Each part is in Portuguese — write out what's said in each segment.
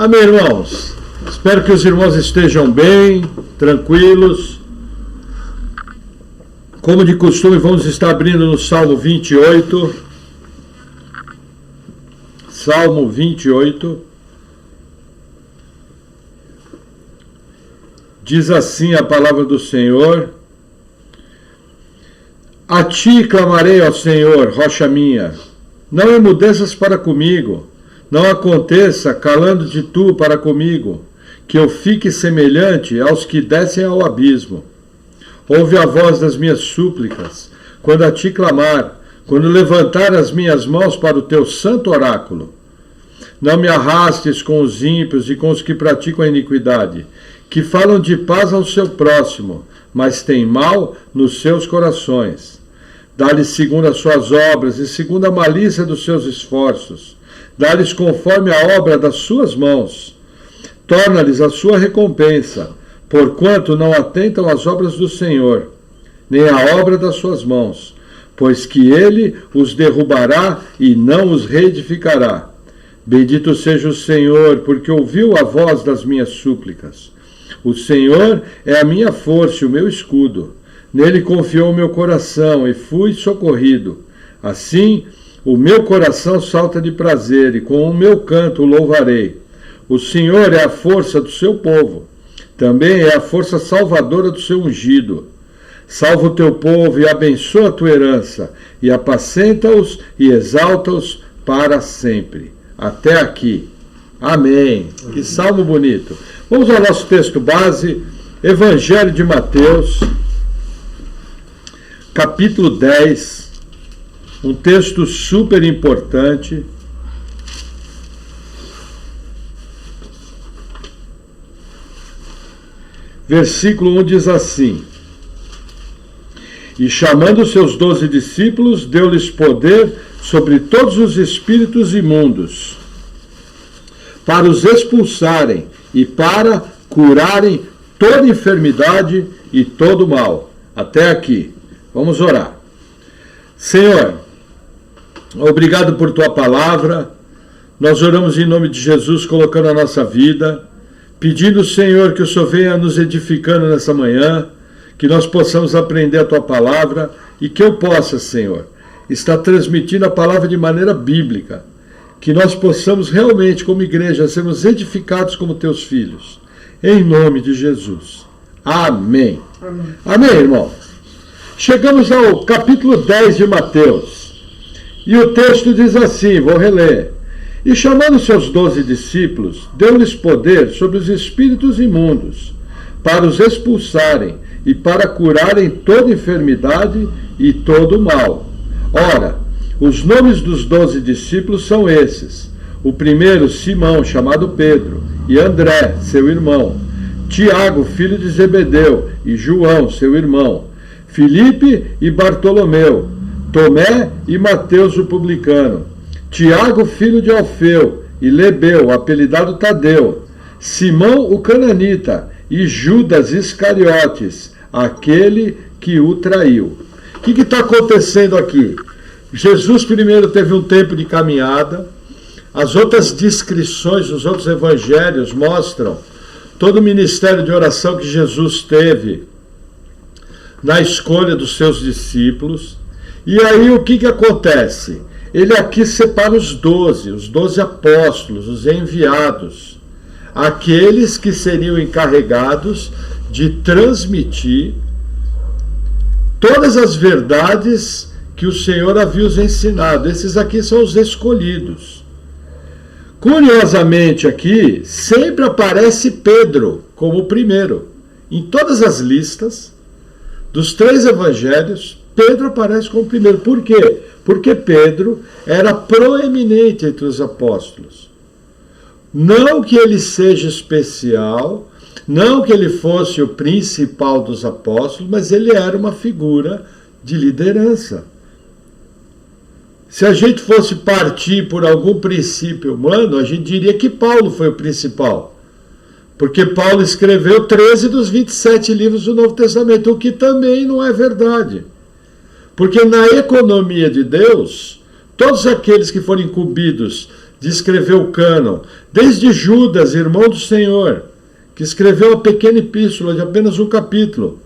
Amém, irmãos? Espero que os irmãos estejam bem, tranquilos. Como de costume, vamos estar abrindo no Salmo 28. Salmo 28. Diz assim a palavra do Senhor: A ti clamarei, ó Senhor, rocha minha. Não emudeças para comigo. Não aconteça, calando-te tu para comigo, que eu fique semelhante aos que descem ao abismo. Ouve a voz das minhas súplicas, quando a ti clamar, quando levantar as minhas mãos para o teu santo oráculo. Não me arrastes com os ímpios e com os que praticam a iniquidade, que falam de paz ao seu próximo, mas têm mal nos seus corações. Dá-lhes segundo as suas obras e segundo a malícia dos seus esforços. Dá-lhes conforme a obra das suas mãos. Torna-lhes a sua recompensa, porquanto não atentam às obras do Senhor, nem à obra das suas mãos, pois que ele os derrubará e não os reedificará. Bendito seja o Senhor, porque ouviu a voz das minhas súplicas. O Senhor é a minha força e o meu escudo. Nele confiou o meu coração e fui socorrido. Assim, o meu coração salta de prazer e com o meu canto o louvarei. O Senhor é a força do seu povo. Também é a força salvadora do seu ungido. Salva o teu povo e abençoa a tua herança, e apacenta-os e exalta-os para sempre. Até aqui. Amém. Que salmo bonito. Vamos ao nosso texto base, Evangelho de Mateus, capítulo 10, um texto super importante. Versículo 1 diz assim: E chamando seus 12 discípulos, deu-lhes poder sobre todos os espíritos imundos, para os expulsarem e para curarem toda enfermidade e todo mal. Até aqui. Vamos orar. Senhor, obrigado por tua palavra. Nós oramos em nome de Jesus, colocando a nossa vida, pedindo, Senhor, que o Senhor venha nos edificando nessa manhã, que nós possamos aprender a tua palavra e que eu possa, Senhor, estar transmitindo a palavra de maneira bíblica, que nós possamos realmente, como igreja, sermos edificados como teus filhos. Em nome de Jesus. Amém. Amém, Amém, irmão. Chegamos ao capítulo 10 de Mateus. E o texto diz assim, vou reler. E chamando seus 12 discípulos, deu-lhes poder sobre os espíritos imundos, para os expulsarem e para curarem toda enfermidade e todo mal. Ora, os nomes dos 12 discípulos são esses. O primeiro, Simão, chamado Pedro, e André, seu irmão. Tiago, filho de Zebedeu, e João, seu irmão. Filipe e Bartolomeu, Tomé e Mateus o publicano, Tiago, filho de Alfeu, e Lebeu, apelidado Tadeu, Simão o cananita, e Judas Iscariotes, aquele que o traiu. O que está acontecendo aqui? Jesus primeiro teve um tempo de caminhada, as outras descrições dos outros evangelhos mostram todo o ministério de oração que Jesus teve na escolha dos seus discípulos. E aí o que acontece? Ele aqui separa os 12 apóstolos, os enviados, aqueles que seriam encarregados de transmitir todas as verdades que o Senhor havia os ensinado. Esses aqui são os escolhidos. Curiosamente aqui, sempre aparece Pedro como o primeiro. Em todas as listas dos 3 evangelhos, Pedro aparece como primeiro. Por quê? Porque Pedro era proeminente entre os apóstolos. Não que ele seja especial, não que ele fosse o principal dos apóstolos, mas ele era uma figura de liderança. Se a gente fosse partir por algum princípio humano, a gente diria que Paulo foi o principal. Porque Paulo escreveu 13 dos 27 livros do Novo Testamento, o que também não é verdade. Porque na economia de Deus, todos aqueles que foram incumbidos de escrever o cânon, desde Judas, irmão do Senhor, que escreveu uma pequena epístola de apenas um capítulo,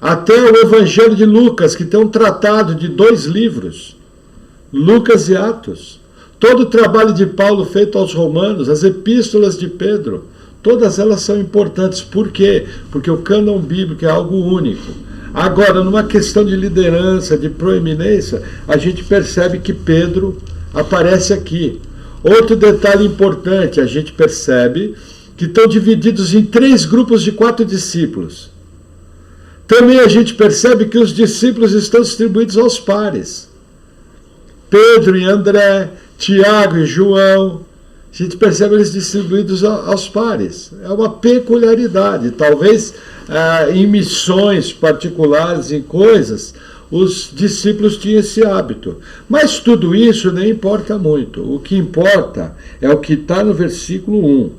até o Evangelho de Lucas, que tem um tratado de 2 livros, Lucas e Atos. Todo o trabalho de Paulo feito aos romanos, as epístolas de Pedro, todas elas são importantes. Por quê? Porque o cânon bíblico é algo único. Agora, numa questão de liderança, de proeminência, a gente percebe que Pedro aparece aqui. Outro detalhe importante, a gente percebe que estão divididos em 3 grupos de 4 discípulos. Também a gente percebe que os discípulos estão distribuídos aos pares. Pedro e André, Tiago e João, a gente percebe eles distribuídos aos pares. É uma peculiaridade. Talvez em missões particulares, em coisas, os discípulos tinham esse hábito. Mas tudo isso nem importa muito. O que importa é o que está no versículo 1,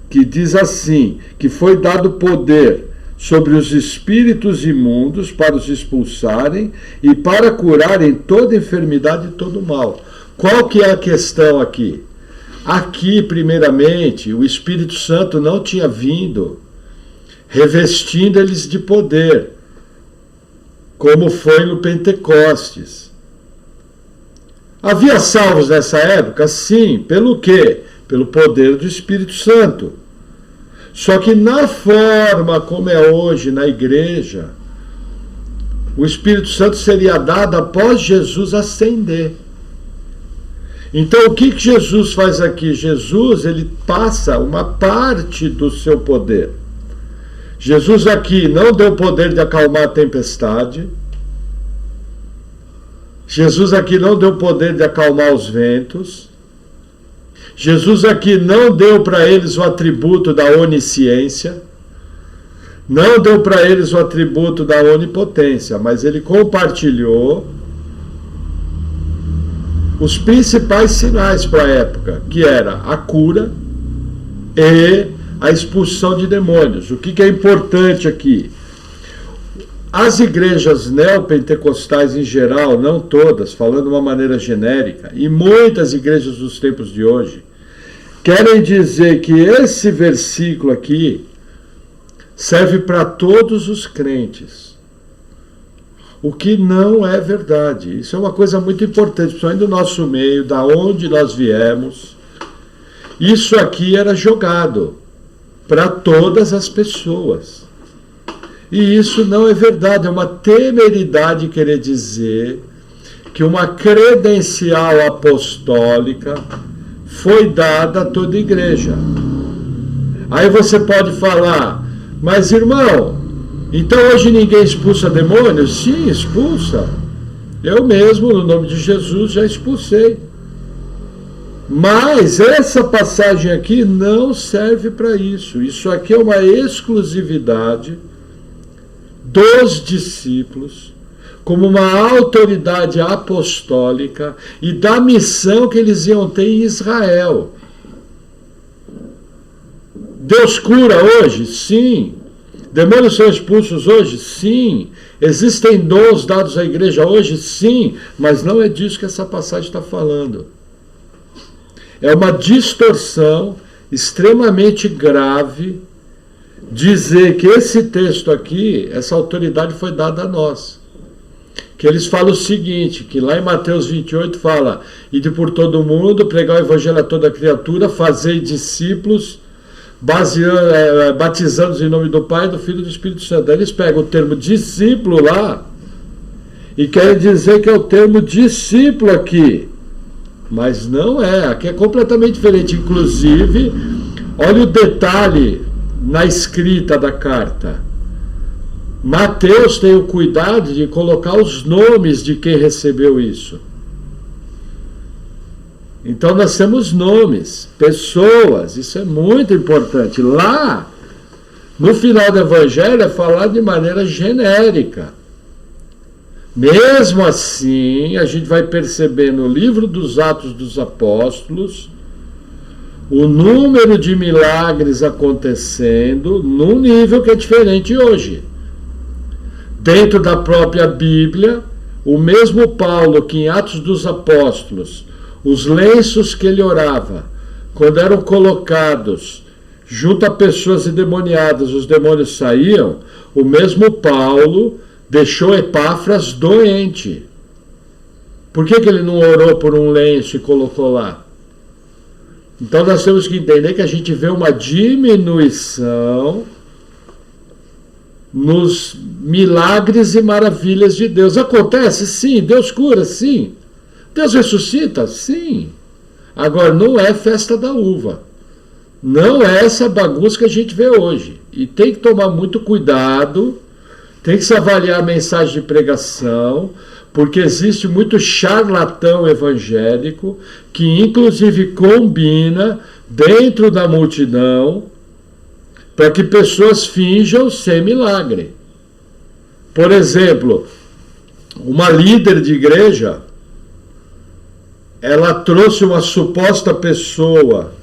que diz assim, que foi dado poder sobre os espíritos imundos para os expulsarem e para curarem toda enfermidade e todo mal. Qual que é a questão aqui? Aqui, primeiramente, o Espírito Santo não tinha vindo revestindo eles de poder, como foi no Pentecostes. Havia salvos nessa época? Sim. Pelo quê? Pelo poder do Espírito Santo. Só que na forma como é hoje na igreja, o Espírito Santo seria dado após Jesus ascender. Então o que Jesus faz aqui? Jesus, ele passa uma parte do seu poder. Jesus aqui não deu poder de acalmar a tempestade. Jesus aqui não deu poder de acalmar os ventos. Jesus aqui não deu para eles o atributo da onisciência. Não deu para eles o atributo da onipotência, mas ele compartilhou os principais sinais para a época, que era a cura e a expulsão de demônios. O que é importante aqui? As igrejas neopentecostais em geral, não todas, falando de uma maneira genérica, e muitas igrejas dos tempos de hoje, querem dizer que esse versículo aqui serve para todos os crentes. O que não é verdade. Isso é uma coisa muito importante, principalmente do nosso meio, da onde nós viemos. Isso aqui era jogado para todas as pessoas. E isso não é verdade, é uma temeridade querer dizer que uma credencial apostólica foi dada a toda a igreja. Aí você pode falar, mas irmão, então hoje ninguém expulsa demônios? Sim, expulsa. Eu mesmo, no nome de Jesus, já expulsei. Mas essa passagem aqui não serve para isso. Isso aqui é uma exclusividade dos discípulos, como uma autoridade apostólica e da missão que eles iam ter em Israel. Deus cura hoje? Sim. Demônios são expulsos hoje? Sim. Existem dons dados à igreja hoje? Sim. Mas não é disso que essa passagem está falando. É uma distorção extremamente grave dizer que esse texto aqui, essa autoridade foi dada a nós. Que eles falam o seguinte, que lá em Mateus 28 fala, ide por todo o mundo, pregar o evangelho a toda criatura, fazei discípulos, batizando-os em nome do Pai, do Filho e do Espírito Santo. Aí eles pegam o termo discípulo lá e querem dizer que é o termo discípulo aqui. Mas não é, aqui é completamente diferente. Inclusive, olha o detalhe na escrita da carta. Mateus tem o cuidado de colocar os nomes de quem recebeu isso. Então nós temos nomes, pessoas, isso é muito importante. Lá, no final do Evangelho, é falar de maneira genérica. Mesmo assim, a gente vai perceber no livro dos Atos dos Apóstolos o número de milagres acontecendo num nível que é diferente hoje. Dentro da própria Bíblia, o mesmo Paulo que em Atos dos Apóstolos os lenços que ele orava, quando eram colocados junto a pessoas endemoniadas, os demônios saíam, o mesmo Paulo deixou Epáfras doente. Por que ele não orou por um lenço e colocou lá? Então nós temos que entender que a gente vê uma diminuição nos milagres e maravilhas de Deus. Acontece? Sim. Deus cura? Sim. Deus ressuscita? Sim. Agora, não é festa da uva. Não é essa bagunça que a gente vê hoje. E tem que tomar muito cuidado, tem que se avaliar a mensagem de pregação, porque existe muito charlatão evangélico que inclusive combina dentro da multidão para que pessoas finjam ser milagre. Por exemplo, uma líder de igreja, ela trouxe uma suposta pessoa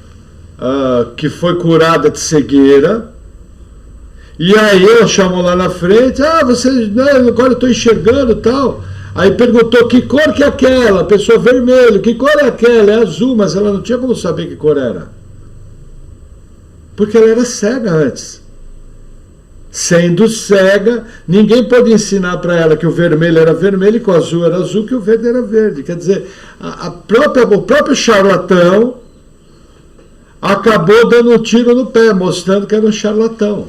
que foi curada de cegueira, e aí ela chamou lá na frente, você, não, agora eu estou enxergando e tal. Aí perguntou que cor que é aquela, a pessoa vermelho, que cor é aquela? É azul, mas ela não tinha como saber que cor era. Porque ela era cega antes. Sendo cega, ninguém pode ensinar para ela que o vermelho era vermelho, que o azul era azul, que o verde era verde. Quer dizer, o próprio charlatão acabou dando um tiro no pé, mostrando que era um charlatão.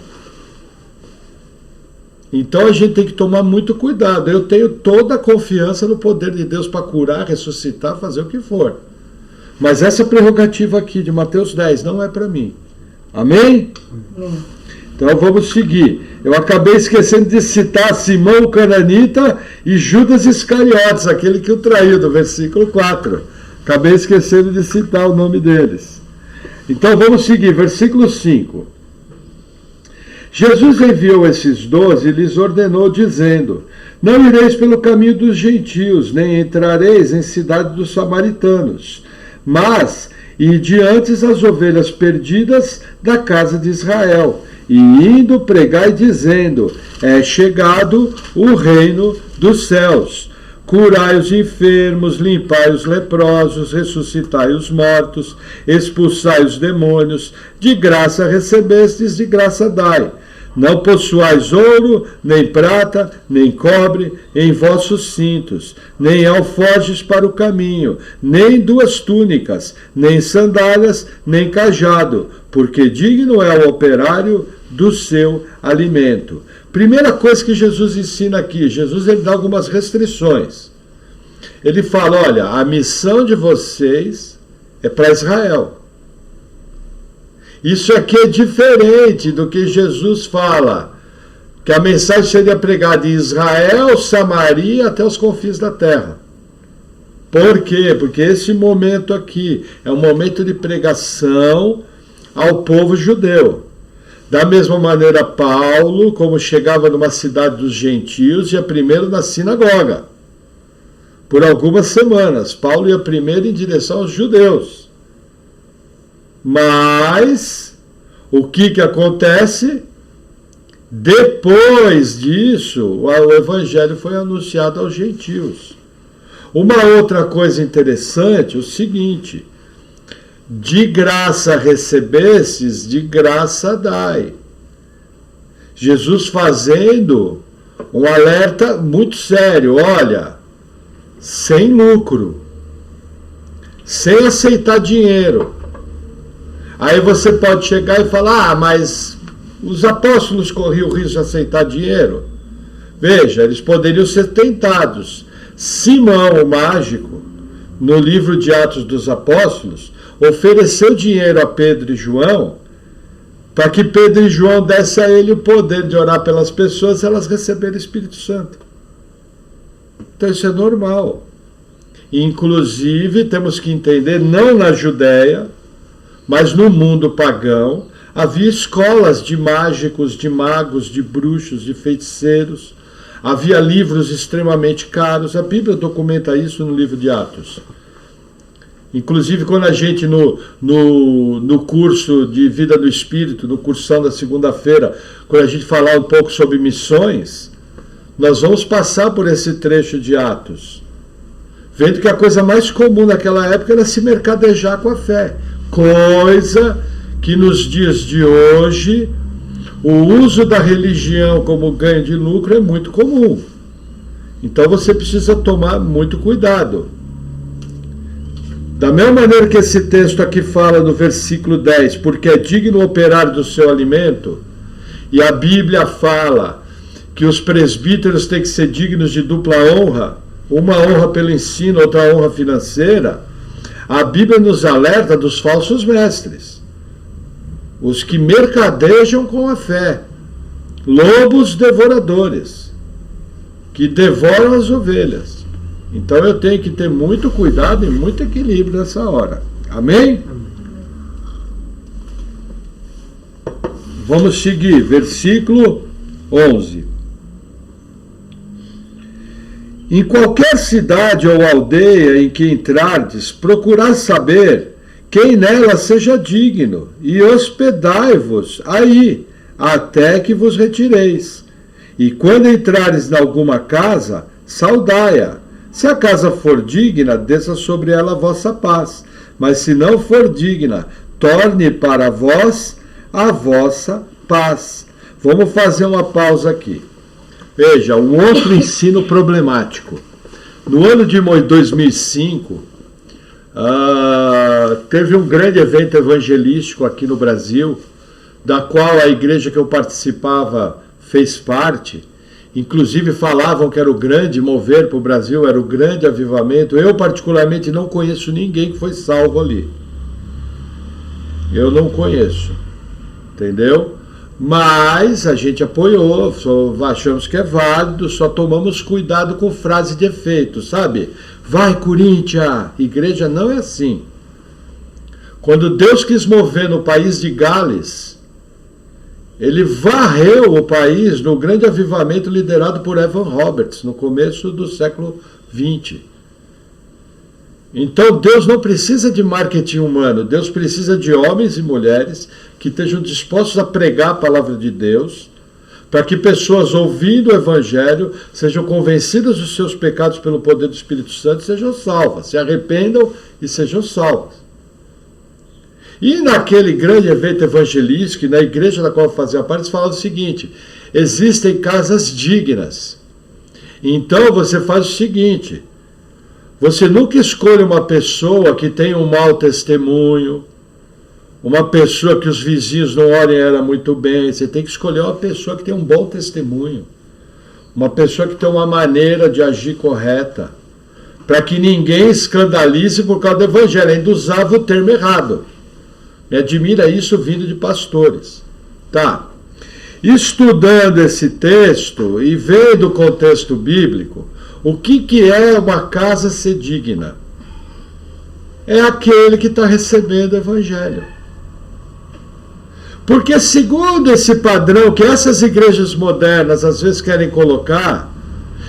Então a gente tem que tomar muito cuidado. Eu tenho toda a confiança no poder de Deus para curar, ressuscitar, fazer o que for. Mas essa prerrogativa aqui de Mateus 10 não é para mim. Amém? Então vamos seguir. Eu acabei esquecendo de citar Simão o Cananita e Judas Iscariotes, aquele que o traiu, do versículo 4. Acabei esquecendo de citar o nome deles. Então vamos seguir, versículo 5. Jesus enviou esses 12 e lhes ordenou, dizendo: não ireis pelo caminho dos gentios, nem entrareis em cidade dos samaritanos, mas ide antes as ovelhas perdidas da casa de Israel, e indo pregai dizendo: é chegado o reino dos céus. Curai os enfermos, limpai os leprosos, ressuscitai os mortos, expulsai os demônios, de graça recebestes, de graça dai. Não possuais ouro, nem prata, nem cobre em vossos cintos, nem alforjes para o caminho, nem 2 túnicas, nem sandálias, nem cajado, porque digno é o operário do seu alimento. Primeira coisa que Jesus ensina aqui, Jesus ele dá algumas restrições. Ele fala, olha, a missão de vocês é para Israel. Isso aqui é diferente do que Jesus fala, que a mensagem seria pregada em Israel, Samaria, até os confins da terra. Por quê? Porque esse momento aqui é um momento de pregação ao povo judeu. Da mesma maneira, Paulo, como chegava numa cidade dos gentios, ia primeiro na sinagoga. Por algumas semanas, Paulo ia primeiro em direção aos judeus. Mas, o que acontece? Depois disso, o evangelho foi anunciado aos gentios. Uma outra coisa interessante é o seguinte: de graça recebestes, de graça dai. Jesus fazendo um alerta muito sério, olha, sem lucro, sem aceitar dinheiro. Aí você pode chegar e falar, mas os apóstolos corriam o risco de aceitar dinheiro. Veja, eles poderiam ser tentados. Simão, o mágico, no livro de Atos dos Apóstolos, ofereceu dinheiro a Pedro e João, para que Pedro e João dessem a ele o poder de orar pelas pessoas e elas receberem o Espírito Santo. Então isso é normal. Inclusive, temos que entender, não na Judéia, mas no mundo pagão, havia escolas de mágicos, de magos, de bruxos, de feiticeiros. Havia livros extremamente caros. A Bíblia documenta isso no livro de Atos. Inclusive, quando a gente, no curso de Vida do Espírito, no cursão da segunda-feira, quando a gente falar um pouco sobre missões, nós vamos passar por esse trecho de Atos. vendo que a coisa mais comum naquela época era se mercadejar com a fé, coisa que nos dias de hoje o uso da religião como ganho de lucro é muito comum. Então você precisa tomar muito cuidado. Da mesma maneira que esse texto aqui fala no versículo 10, porque é digno operar do seu alimento, e a Bíblia fala que os presbíteros têm que ser dignos de dupla honra, uma honra pelo ensino, outra honra financeira, a Bíblia nos alerta dos falsos mestres, os que mercadejam com a fé, lobos devoradores, que devoram as ovelhas. Então eu tenho que ter muito cuidado e muito equilíbrio nessa hora. Amém? Vamos seguir, versículo 11. Em qualquer cidade ou aldeia em que entrardes, procurai saber quem nela seja digno, e hospedai-vos aí, até que vos retireis. E quando entrares em alguma casa, saudai-a. Se a casa for digna, desça sobre ela a vossa paz. Mas se não for digna, torne para vós a vossa paz. Vamos fazer uma pausa aqui. Veja, um outro ensino problemático. No ano de 2005, teve um grande evento evangelístico aqui no Brasil, da qual a igreja que eu participava fez parte. Inclusive falavam que era o grande mover para o Brasil, era o grande avivamento. Eu particularmente não conheço ninguém que foi salvo ali. Eu não conheço. Entendeu? Mas a gente apoiou, achamos que é válido, só tomamos cuidado com frase de efeito, sabe? Vai, Corinthians! Igreja não é assim. Quando Deus quis mover no país de Gales, ele varreu o país no grande avivamento liderado por Evan Roberts, no começo do século XX. Então Deus não precisa de marketing humano, Deus precisa de homens e mulheres que estejam dispostos a pregar a palavra de Deus, para que pessoas ouvindo o Evangelho sejam convencidas dos seus pecados pelo poder do Espírito Santo e sejam salvas, se arrependam e sejam salvas. E naquele grande evento evangelístico, na igreja da qual eu fazia parte, eles falavam o seguinte: existem casas dignas. Então você faz o seguinte: você nunca escolhe uma pessoa que tem um mau testemunho, uma pessoa que os vizinhos não olhem ela muito bem. Você tem que escolher uma pessoa que tem um bom testemunho, uma pessoa que tem uma maneira de agir correta, para que ninguém escandalize por causa do evangelho. Ainda usava o termo errado. Me admira isso vindo de pastores. Tá. Estudando esse texto e vendo o contexto bíblico, o que é uma casa ser digna? É aquele que está recebendo o evangelho. Porque segundo esse padrão que essas igrejas modernas às vezes querem colocar,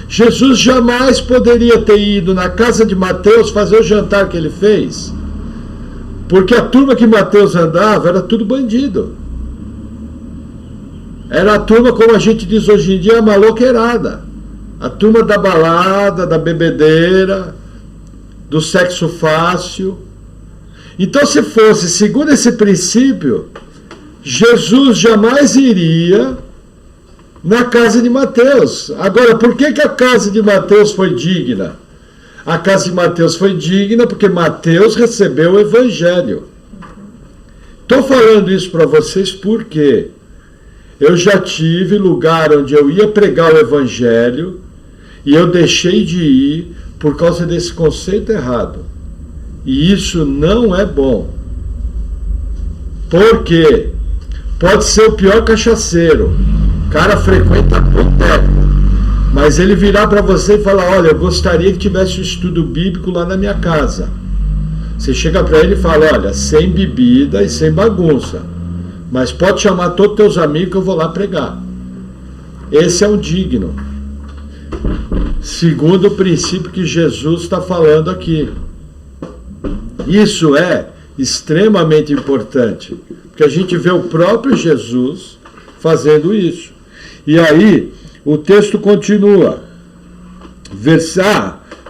Jesus jamais poderia ter ido na casa de Mateus fazer o jantar que ele fez. Porque a turma que Mateus andava era tudo bandido. Era a turma, como a gente diz hoje em dia, a maloqueirada. A turma da balada, da bebedeira, do sexo fácil. Então, se fosse segundo esse princípio, Jesus jamais iria na casa de Mateus. Agora, por que a casa de Mateus foi digna? A casa de Mateus foi digna porque Mateus recebeu o evangelho. Estou falando isso para vocês porque eu já tive lugar onde eu ia pregar o evangelho e eu deixei de ir por causa desse conceito errado. E isso não é bom. Por quê? Pode ser o pior cachaceiro. O cara frequenta boteco. Mas ele virar para você e falar: olha, eu gostaria que tivesse um estudo bíblico lá na minha casa. Você chega para ele e fala: olha, sem bebida e sem bagunça, mas pode chamar todos os teus amigos que eu vou lá pregar. Esse é um digno, segundo o princípio que Jesus está falando aqui. Isso é extremamente importante, porque a gente vê o próprio Jesus fazendo isso. E aí o texto continua.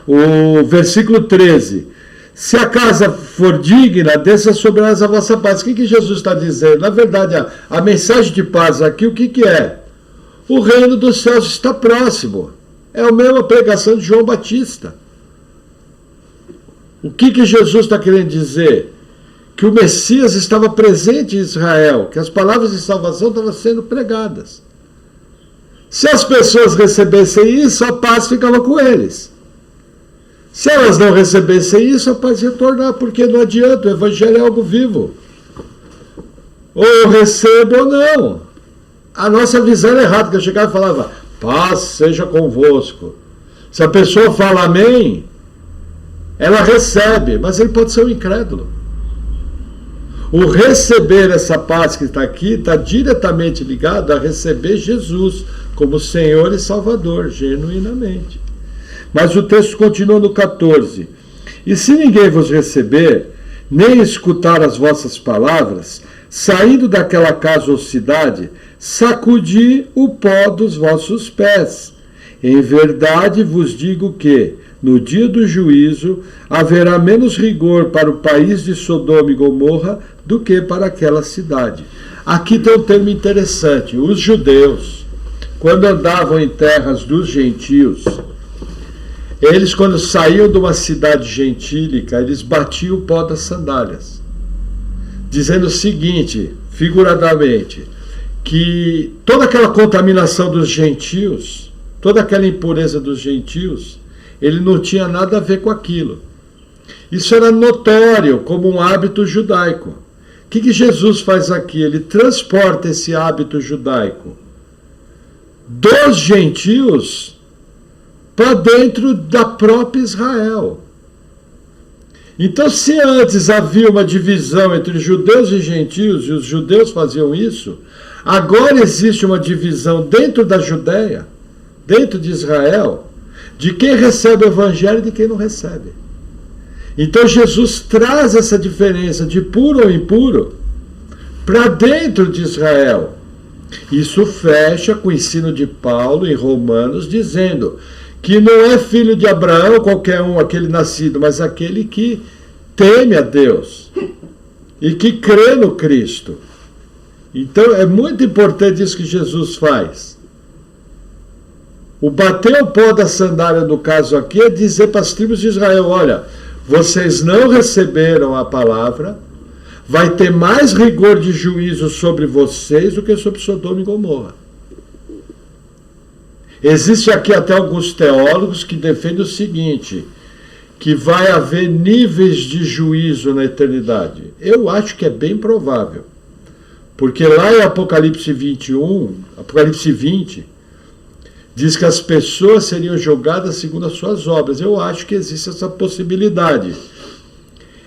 O versículo 13. Se a casa for digna, desça sobre nós a vossa paz. O que Jesus está dizendo? Na verdade, a mensagem de paz aqui, o que é? O reino dos céus está próximo. É a mesma pregação de João Batista. O que Jesus está querendo dizer? Que o Messias estava presente em Israel, que as palavras de salvação estavam sendo pregadas. Se as pessoas recebessem isso, a paz ficava com eles. Se elas não recebessem isso, a paz ia retornar, porque não adianta, o evangelho é algo vivo. Ou eu recebo ou não. A nossa visão é errada, que eu chegava e falava, paz seja convosco. Se a pessoa fala amém, ela recebe, mas ele pode ser um incrédulo. O receber essa paz que está aqui está diretamente ligado a receber Jesus como Senhor e Salvador, genuinamente. Mas o texto continua no 14. E se ninguém vos receber, nem escutar as vossas palavras, saindo daquela casa ou cidade, sacudi o pó dos vossos pés. Em verdade vos digo que, no dia do juízo, haverá menos rigor para o país de Sodoma e Gomorra do que para aquela cidade. Aqui tem um termo interessante. Os judeus, quando andavam em terras dos gentios, eles, quando saíam de uma cidade gentílica, eles batiam o pó das sandálias, dizendo o seguinte, figuradamente, que toda aquela contaminação dos gentios, toda aquela impureza dos gentios, ele não tinha nada a ver com aquilo. Isso era notório como um hábito judaico. O que Jesus faz aqui? Ele transporta esse hábito judaico dos gentios para dentro da própria Israel. Então, se antes havia uma divisão entre judeus e gentios, e os judeus faziam isso, agora existe uma divisão dentro da Judéia, dentro de Israel, de quem recebe o evangelho e de quem não recebe. Então Jesus traz essa diferença de puro ou impuro para dentro de Israel. Isso fecha com o ensino de Paulo em Romanos, dizendo que não é filho de Abraão qualquer um, aquele nascido, mas aquele que teme a Deus e que crê no Cristo. Então é muito importante isso que Jesus faz. O bater o pó da sandália, no caso aqui, é dizer para as tribos de Israel, olha, vocês não receberam a palavra, vai ter mais rigor de juízo sobre vocês do que sobre Sodoma e Gomorra. Existe aqui até alguns teólogos que defendem o seguinte, que vai haver níveis de juízo na eternidade. Eu acho que é bem provável. Porque lá em Apocalipse 21, Apocalipse 20, diz que as pessoas seriam julgadas segundo as suas obras. Eu acho que existe essa possibilidade.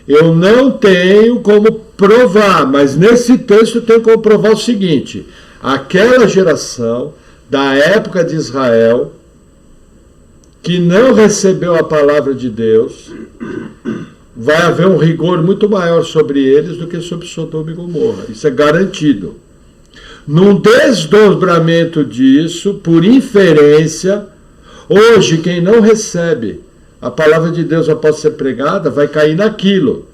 Eu não tenho como provar, mas nesse texto eu tenho como provar o seguinte, aquela geração da época de Israel, que não recebeu a palavra de Deus, vai haver um rigor muito maior sobre eles do que sobre Sodoma e Gomorra. Isso é garantido. Num desdobramento disso, por inferência, hoje quem não recebe a palavra de Deus após ser pregada, vai cair naquilo.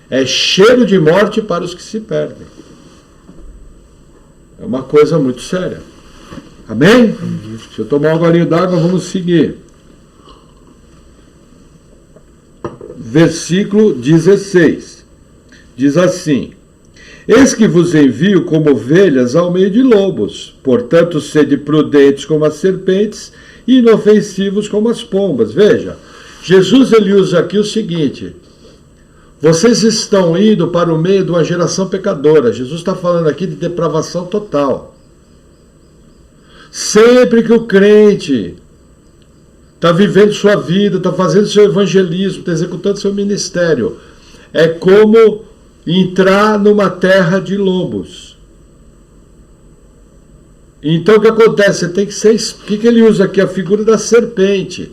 É cheiro de morte para os que se perdem. É uma coisa muito séria. Amém? Deixa eu tomar um golinho d'água, vamos seguir. Versículo 16. Diz assim: eis que vos envio como ovelhas ao meio de lobos, portanto sede prudentes como as serpentes e inofensivos como as pombas. Veja, Jesus ele usa aqui o seguinte, vocês estão indo para o meio de uma geração pecadora. Jesus está falando aqui de depravação total. Sempre que o crente está vivendo sua vida, está fazendo seu evangelismo, está executando seu ministério, é como entrar numa terra de lobos. Então o que acontece? Você tem que ser. O que ele usa aqui? A figura da serpente.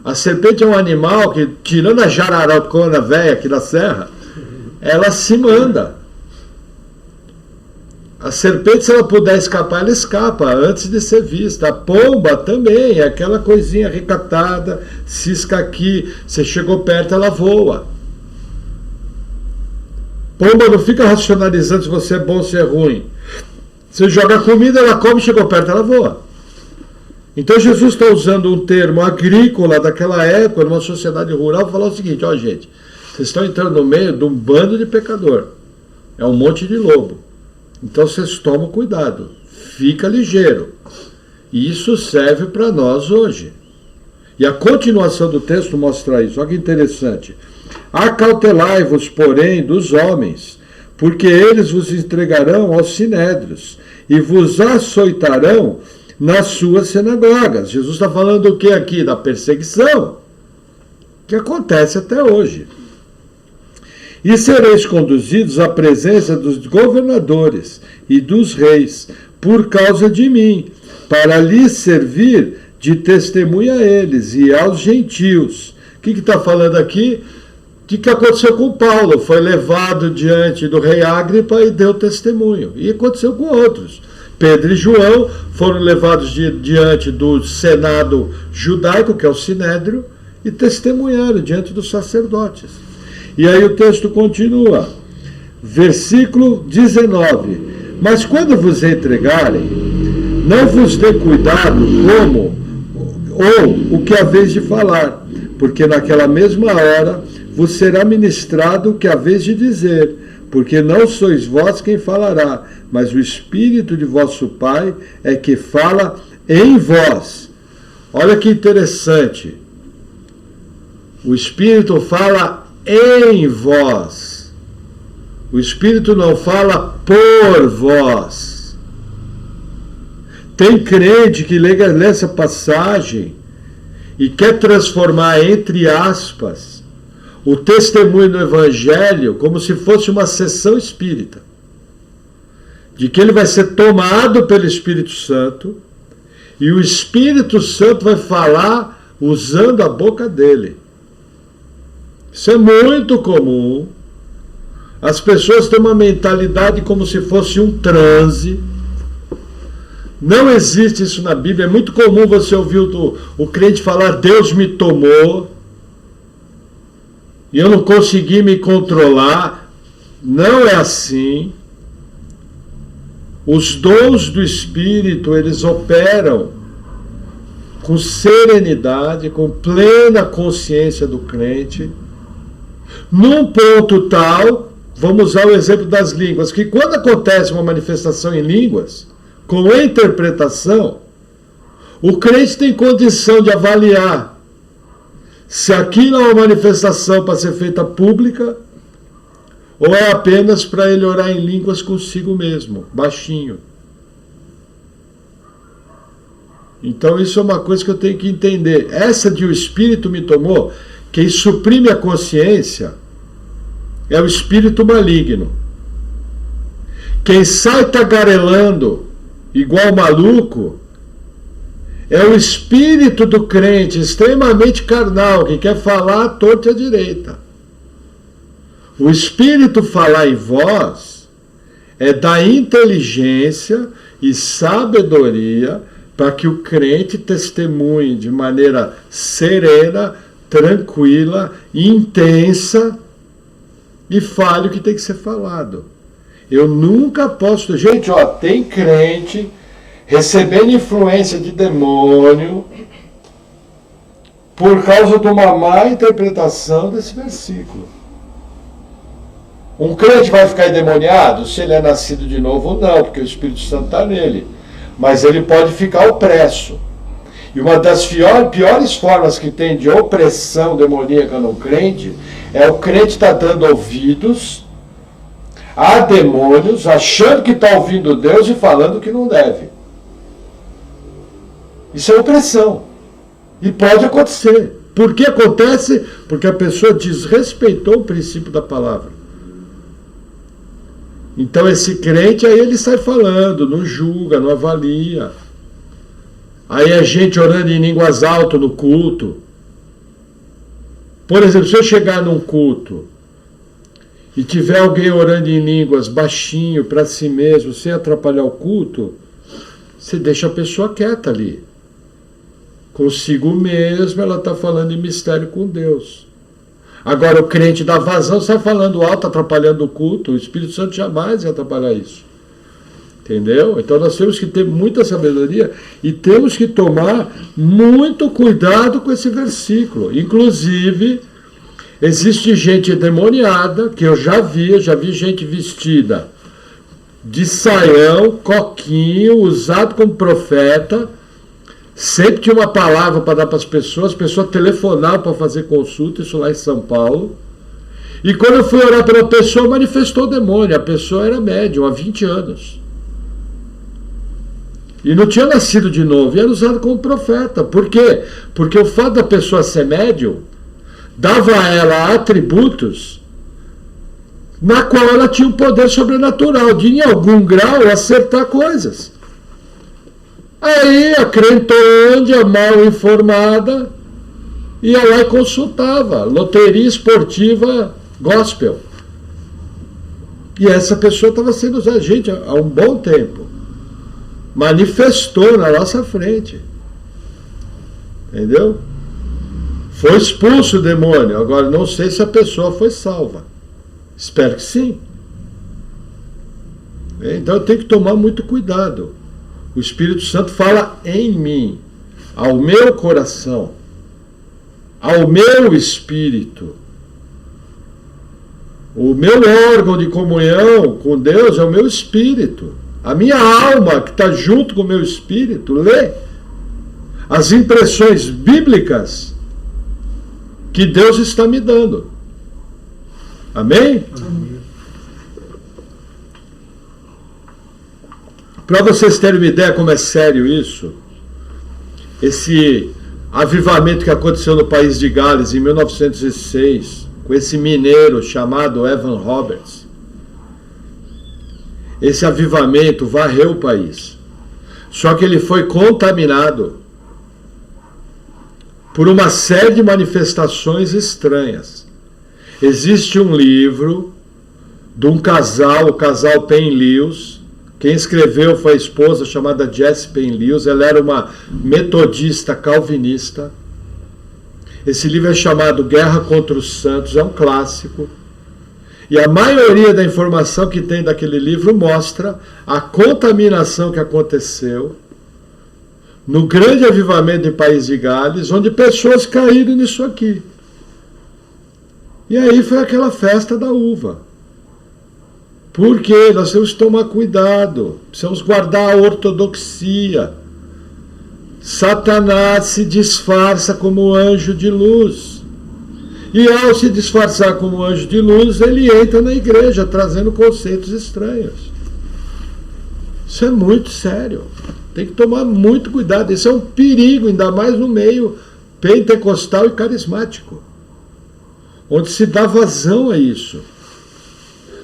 A serpente é um animal que, tirando a jararocona velha aqui da serra, ela se manda. A serpente, se ela puder escapar, ela escapa antes de ser vista. A pomba também, é aquela coisinha recatada, cisca aqui, você chegou perto, ela voa. Pomba não fica racionalizando se você é bom ou se é ruim. Você joga comida, ela come, chegou perto, ela voa. Então Jesus está usando um termo agrícola daquela época, numa sociedade rural, para falar o seguinte: ó, gente, vocês estão entrando no meio de um bando de pecador. É um monte de lobo. Então vocês tomam cuidado, fica ligeiro. E isso serve para nós hoje. E a continuação do texto mostra isso. Olha que interessante. Acautelai-vos, porém, dos homens, porque eles vos entregarão aos sinédrios e vos açoitarão nas suas sinagogas. Jesus está falando o que aqui? Da perseguição, que acontece até hoje. E sereis conduzidos à presença dos governadores e dos reis, por causa de mim, para lhes servir de testemunha a eles e aos gentios. O que está falando aqui? De que aconteceu com Paulo. Foi levado diante do rei Agripa e deu testemunho. E aconteceu com outros. Pedro e João foram levados diante do Senado judaico, que é o Sinédrio, e testemunharam diante dos sacerdotes. E aí o texto continua, versículo 19. Mas quando vos entregarem, não vos dê cuidado como ou o que haveis de falar, porque naquela mesma hora vos será ministrado o que haveis de dizer, porque não sois vós quem falará, mas o Espírito de vosso Pai é que fala em vós. Olha que interessante. O Espírito fala em vós. O Espírito não fala por vós. Tem crente que lê essa passagem e quer transformar, entre aspas, o testemunho do Evangelho como se fosse uma sessão espírita. De que ele vai ser tomado pelo Espírito Santo e o Espírito Santo vai falar usando a boca dele. Isso é muito comum. As pessoas têm uma mentalidade como se fosse um transe. Não existe isso na Bíblia. É muito comum você ouvir o crente falar: Deus me tomou e eu não consegui me controlar. Não é assim. Os dons do Espírito, eles operam com serenidade, com plena consciência do crente, num ponto tal, vamos usar o exemplo das línguas, que quando acontece uma manifestação em línguas, com interpretação, o crente tem condição de avaliar se aquilo é uma manifestação para ser feita pública ou é apenas para ele orar em línguas consigo mesmo, baixinho. Então isso é uma coisa que eu tenho que entender. Essa de o Espírito me tomou, quem suprime a consciência é o espírito maligno. Quem sai tagarelando igual maluco é o espírito do crente extremamente carnal, que quer falar à torta e à direita. O Espírito falar em vós é da inteligência e sabedoria para que o crente testemunhe de maneira serena, tranquila, intensa e fale o que tem que ser falado. Eu nunca posso... Gente, ó, tem crente recebendo influência de demônio por causa de uma má interpretação desse versículo. Um crente vai ficar endemoniado se ele é nascido de novo ou não, porque o Espírito Santo está nele. Mas ele pode ficar opresso. E uma das piores formas que tem de opressão demoníaca no crente é o crente estar dando ouvidos a demônios, achando que está ouvindo Deus e falando que não deve. Isso é opressão. E pode acontecer. Por que acontece? Porque a pessoa desrespeitou o princípio da palavra. Então esse crente, aí ele sai falando, não julga, não avalia. Aí é gente orando em línguas altas no culto. Por exemplo, se eu chegar num culto e tiver alguém orando em línguas baixinho para si mesmo, sem atrapalhar o culto, você deixa a pessoa quieta ali. Consigo mesmo, ela está falando em mistério com Deus. Agora o crente dá vazão, sai falando alto, atrapalhando o culto. O Espírito Santo jamais vai atrapalhar isso. Entendeu? Então nós temos que ter muita sabedoria e temos que tomar muito cuidado com esse versículo. Inclusive, existe gente endemoniada, que eu já vi gente vestida de saião, coquinho, usado como profeta, sempre tinha uma palavra para dar para as pessoas telefonavam para fazer consulta, isso lá em São Paulo. E quando eu fui orar pela pessoa, manifestou o demônio. A pessoa era médium há 20 anos. E não tinha nascido de novo, e era usado como profeta. Por quê? Porque o fato da pessoa ser médium dava a ela atributos na qual ela tinha um poder sobrenatural, de em algum grau acertar coisas. Aí a crentôndia mal informada ia lá e consultava, loteria esportiva gospel. E essa pessoa estava sendo usada, gente, há um bom tempo. Manifestou na nossa frente. Entendeu? Foi expulso o demônio. Agora, não sei se a pessoa foi salva. Espero que sim. Então, eu tenho que tomar muito cuidado. O Espírito Santo fala em mim, ao meu coração, ao meu espírito. O meu órgão de comunhão com Deus é o meu espírito. A minha alma, que está junto com o meu espírito, lê as impressões bíblicas que Deus está me dando. Amém? Amém. Para vocês terem uma ideia como é sério isso, esse avivamento que aconteceu no país de Gales em 1906, com esse mineiro chamado Evan Roberts, esse avivamento varreu o país. Só que ele foi contaminado por uma série de manifestações estranhas. Existe um livro de um casal, o casal Penn-Lewis. Quem escreveu foi a esposa chamada Jessie Penn-Lewis. Ela era uma metodista calvinista. Esse livro é chamado Guerra contra os Santos, é um clássico. E a maioria da informação que tem daquele livro mostra a contaminação que aconteceu no grande avivamento em País de Gales, onde pessoas caíram nisso aqui. E aí foi aquela festa da uva. Por quê? Nós temos que tomar cuidado, precisamos guardar a ortodoxia. Satanás se disfarça como anjo de luz. E ao se disfarçar como anjo de luz, ele entra na igreja trazendo conceitos estranhos. Isso é muito sério. Tem que tomar muito cuidado. Isso é um perigo, ainda mais no meio pentecostal e carismático, onde se dá vazão a isso.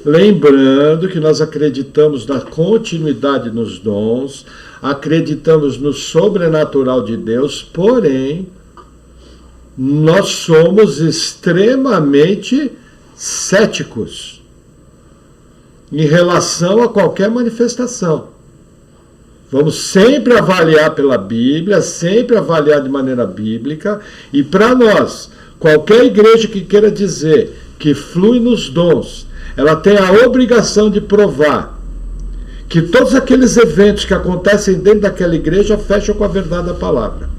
Lembrando que nós acreditamos na continuidade nos dons, acreditamos no sobrenatural de Deus, porém, nós somos extremamente céticos em relação a qualquer manifestação. Vamos sempre avaliar pela Bíblia, sempre avaliar de maneira bíblica, e para nós, qualquer igreja que queira dizer que flui nos dons, ela tem a obrigação de provar que todos aqueles eventos que acontecem dentro daquela igreja fecham com a verdade da palavra.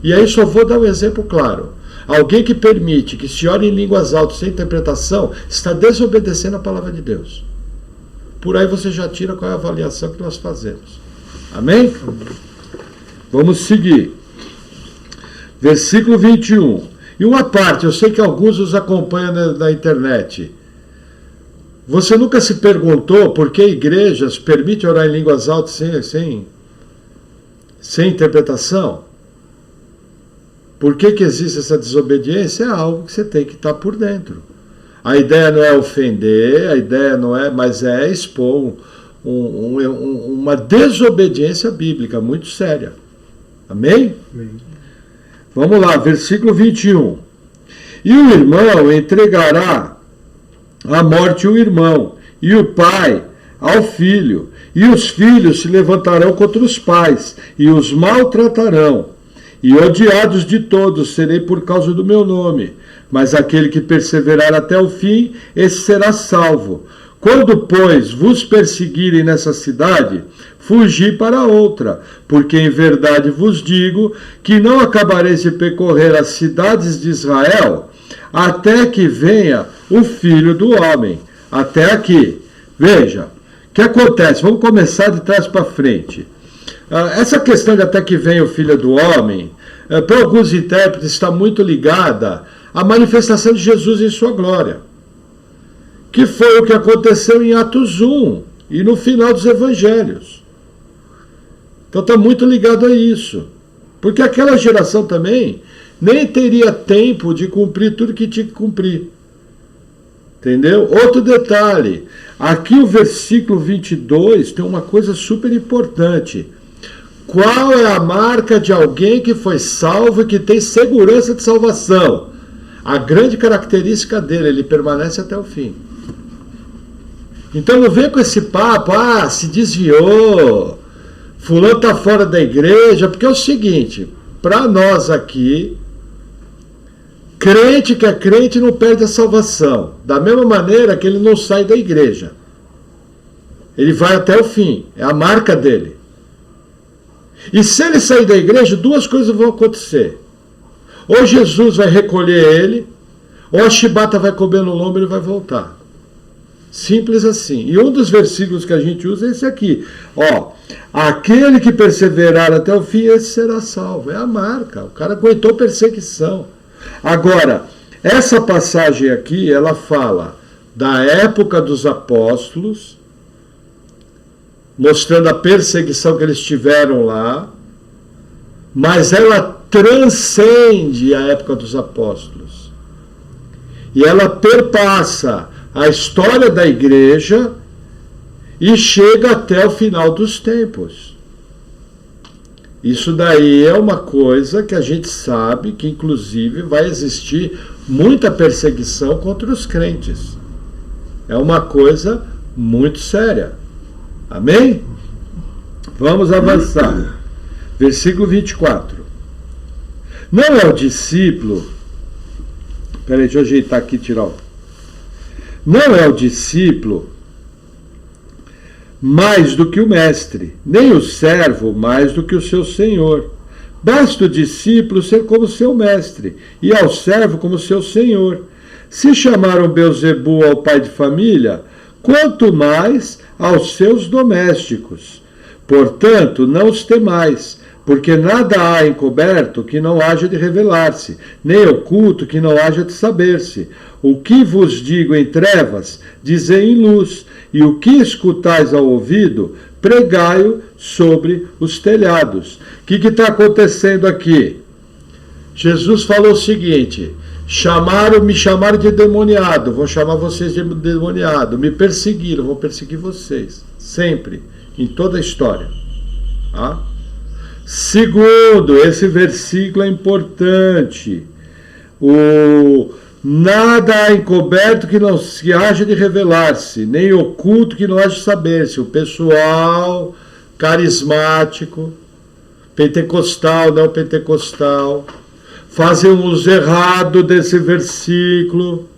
E aí só vou dar um exemplo claro. Alguém que permite que se ore em línguas altas sem interpretação está desobedecendo a palavra de Deus. Por aí você já tira qual é a avaliação que nós fazemos. Amém? Vamos seguir. Versículo 21. E uma parte, eu sei que alguns os acompanham na internet. Você nunca se perguntou por que igrejas permitem orar em línguas altas sem interpretação? Por que existe essa desobediência? É algo que você tem que estar por dentro. A ideia não é ofender, a ideia não é, mas é expor uma desobediência bíblica muito séria. Amém? Amém. Vamos lá, versículo 21. E o irmão entregará a morte o irmão, e o pai ao filho, e os filhos se levantarão contra os pais, e os maltratarão. E odiados de todos serei por causa do meu nome. Mas aquele que perseverar até o fim, esse será salvo. Quando, pois, vos perseguirem nessa cidade, fugi para outra, porque em verdade vos digo que não acabareis de percorrer as cidades de Israel, até que venha o Filho do Homem. Até aqui. Veja, o que acontece? Vamos começar de trás para frente. Essa questão de até que venha o Filho do Homem, para alguns intérpretes, está muito ligada à manifestação de Jesus em sua glória, que foi o que aconteceu em Atos 1 e no final dos Evangelhos. Então está muito ligado a isso, porque aquela geração também nem teria tempo de cumprir tudo que tinha que cumprir. Entendeu? Outro detalhe, aqui o versículo 22 tem uma coisa super importante. Qual é a marca de alguém que foi salvo e que tem segurança de salvação? A grande característica dele, ele permanece até o fim. Então não vem com esse papo, se desviou, fulano está fora da igreja, porque é o seguinte, para nós aqui, crente que é crente não perde a salvação, da mesma maneira que ele não sai da igreja. Ele vai até o fim, é a marca dele. E se ele sair da igreja, duas coisas vão acontecer. Ou Jesus vai recolher ele, ou a chibata vai comer no lombo e ele vai voltar. Simples assim. E um dos versículos que a gente usa é esse aqui. Aquele que perseverar até o fim, esse será salvo. É a marca. O cara aguentou perseguição. Agora, essa passagem aqui, ela fala da época dos apóstolos, mostrando a perseguição que eles tiveram lá, mas ela transcende a época dos apóstolos. E ela perpassa a história da igreja e chega até o final dos tempos. Isso daí é uma coisa que a gente sabe que, inclusive, vai existir muita perseguição contra os crentes. É uma coisa muito séria. Amém? Vamos avançar. Versículo 24. Não é o discípulo... Peraí, deixa eu ajeitar aqui e tirar o... Não é o discípulo mais do que o mestre, nem o servo mais do que o seu senhor. Basta o discípulo ser como seu mestre, e ao servo como seu senhor. Se chamaram Beelzebu ao pai de família, quanto mais aos seus domésticos. Portanto, não os temais, porque nada há encoberto que não haja de revelar-se, nem oculto que não haja de saber-se. O que vos digo em trevas, dizei em luz, e o que escutais ao ouvido, pregai-o sobre os telhados. O que está acontecendo aqui? Jesus falou o seguinte: me chamaram de demoniado, vou chamar vocês de demoniado. Me perseguiram, vou perseguir vocês. Sempre, em toda a história. Tá? Segundo, esse versículo é importante. Nada há encoberto que não se haja de revelar-se, nem oculto que não haja de saber-se. O pessoal carismático, pentecostal, não pentecostal, fazem um uso errado desse versículo,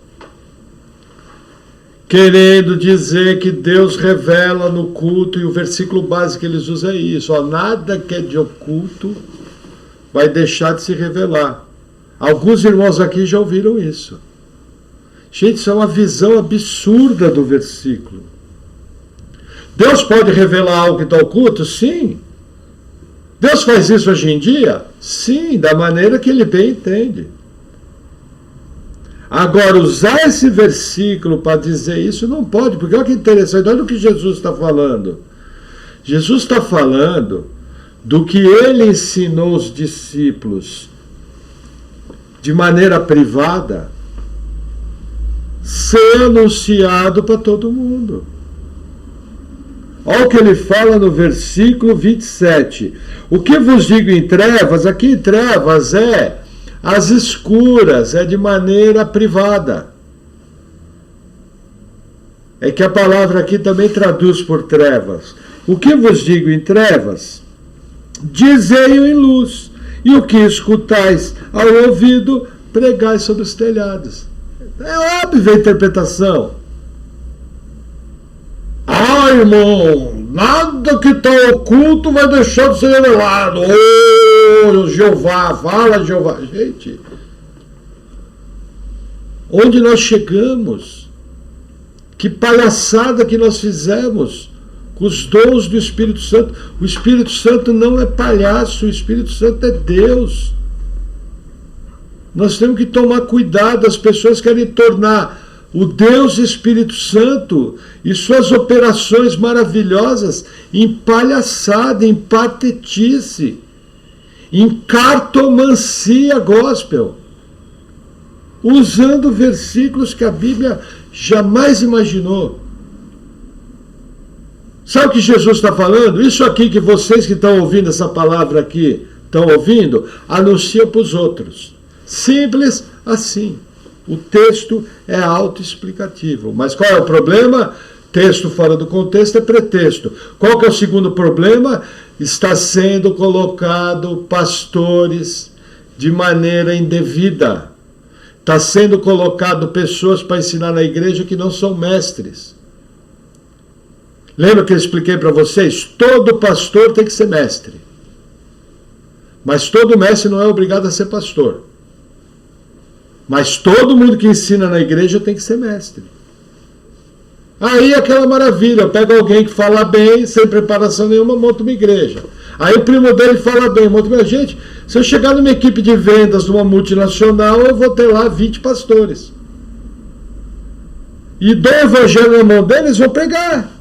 querendo dizer que Deus revela no culto, e o versículo básico que eles usam é isso: nada que é de oculto vai deixar de se revelar. Alguns irmãos aqui já ouviram isso. Gente, isso é uma visão absurda do versículo. Deus pode revelar algo que está oculto? Sim. Deus faz isso hoje em dia? Sim, da maneira que ele bem entende. Agora, usar esse versículo para dizer isso não pode, porque olha que interessante, olha o que Jesus está falando. Jesus está falando do que ele ensinou os discípulos de maneira privada, ser anunciado para todo mundo. Olha o que ele fala no versículo 27. O que vos digo em trevas, aqui em trevas é às escuras, é de maneira privada. é que a palavra aqui também traduz por trevas. O que vos digo em trevas, dizei-o em luz, e o que escutais ao ouvido, pregai sobre os telhados. É óbvia a interpretação. Ah, irmão, nada que está oculto vai deixar de ser revelado. Oh, Jeová, fala Jeová. Gente, onde nós chegamos? Que palhaçada que nós fizemos com os dons do Espírito Santo. O Espírito Santo não é palhaço, o Espírito Santo é Deus. Nós temos que tomar cuidado. As pessoas querem tornar o Deus Espírito Santo e suas operações maravilhosas em palhaçada, em patetice, em cartomancia gospel, usando versículos que a Bíblia jamais imaginou. Sabe o que Jesus está falando? Isso aqui que vocês que estão ouvindo essa palavra aqui, estão ouvindo, anuncia para os outros. Simples assim. O texto é autoexplicativo. Mas qual é o problema? Texto fora do contexto é pretexto. Qual que é o segundo problema? Está sendo colocado pastores de maneira indevida. Está sendo colocado pessoas para ensinar na igreja que não são mestres. Lembra que eu expliquei para vocês? Todo pastor tem que ser mestre. Mas todo mestre não é obrigado a ser pastor. Mas todo mundo que ensina na igreja tem que ser mestre. Aí aquela maravilha, pega alguém que fala bem, sem preparação nenhuma, monta uma igreja. Aí o primo dele fala bem, monta uma... Gente, se eu chegar numa equipe de vendas de uma multinacional, eu vou ter lá 20 pastores. E dou o evangelho na mão deles, vão pregar.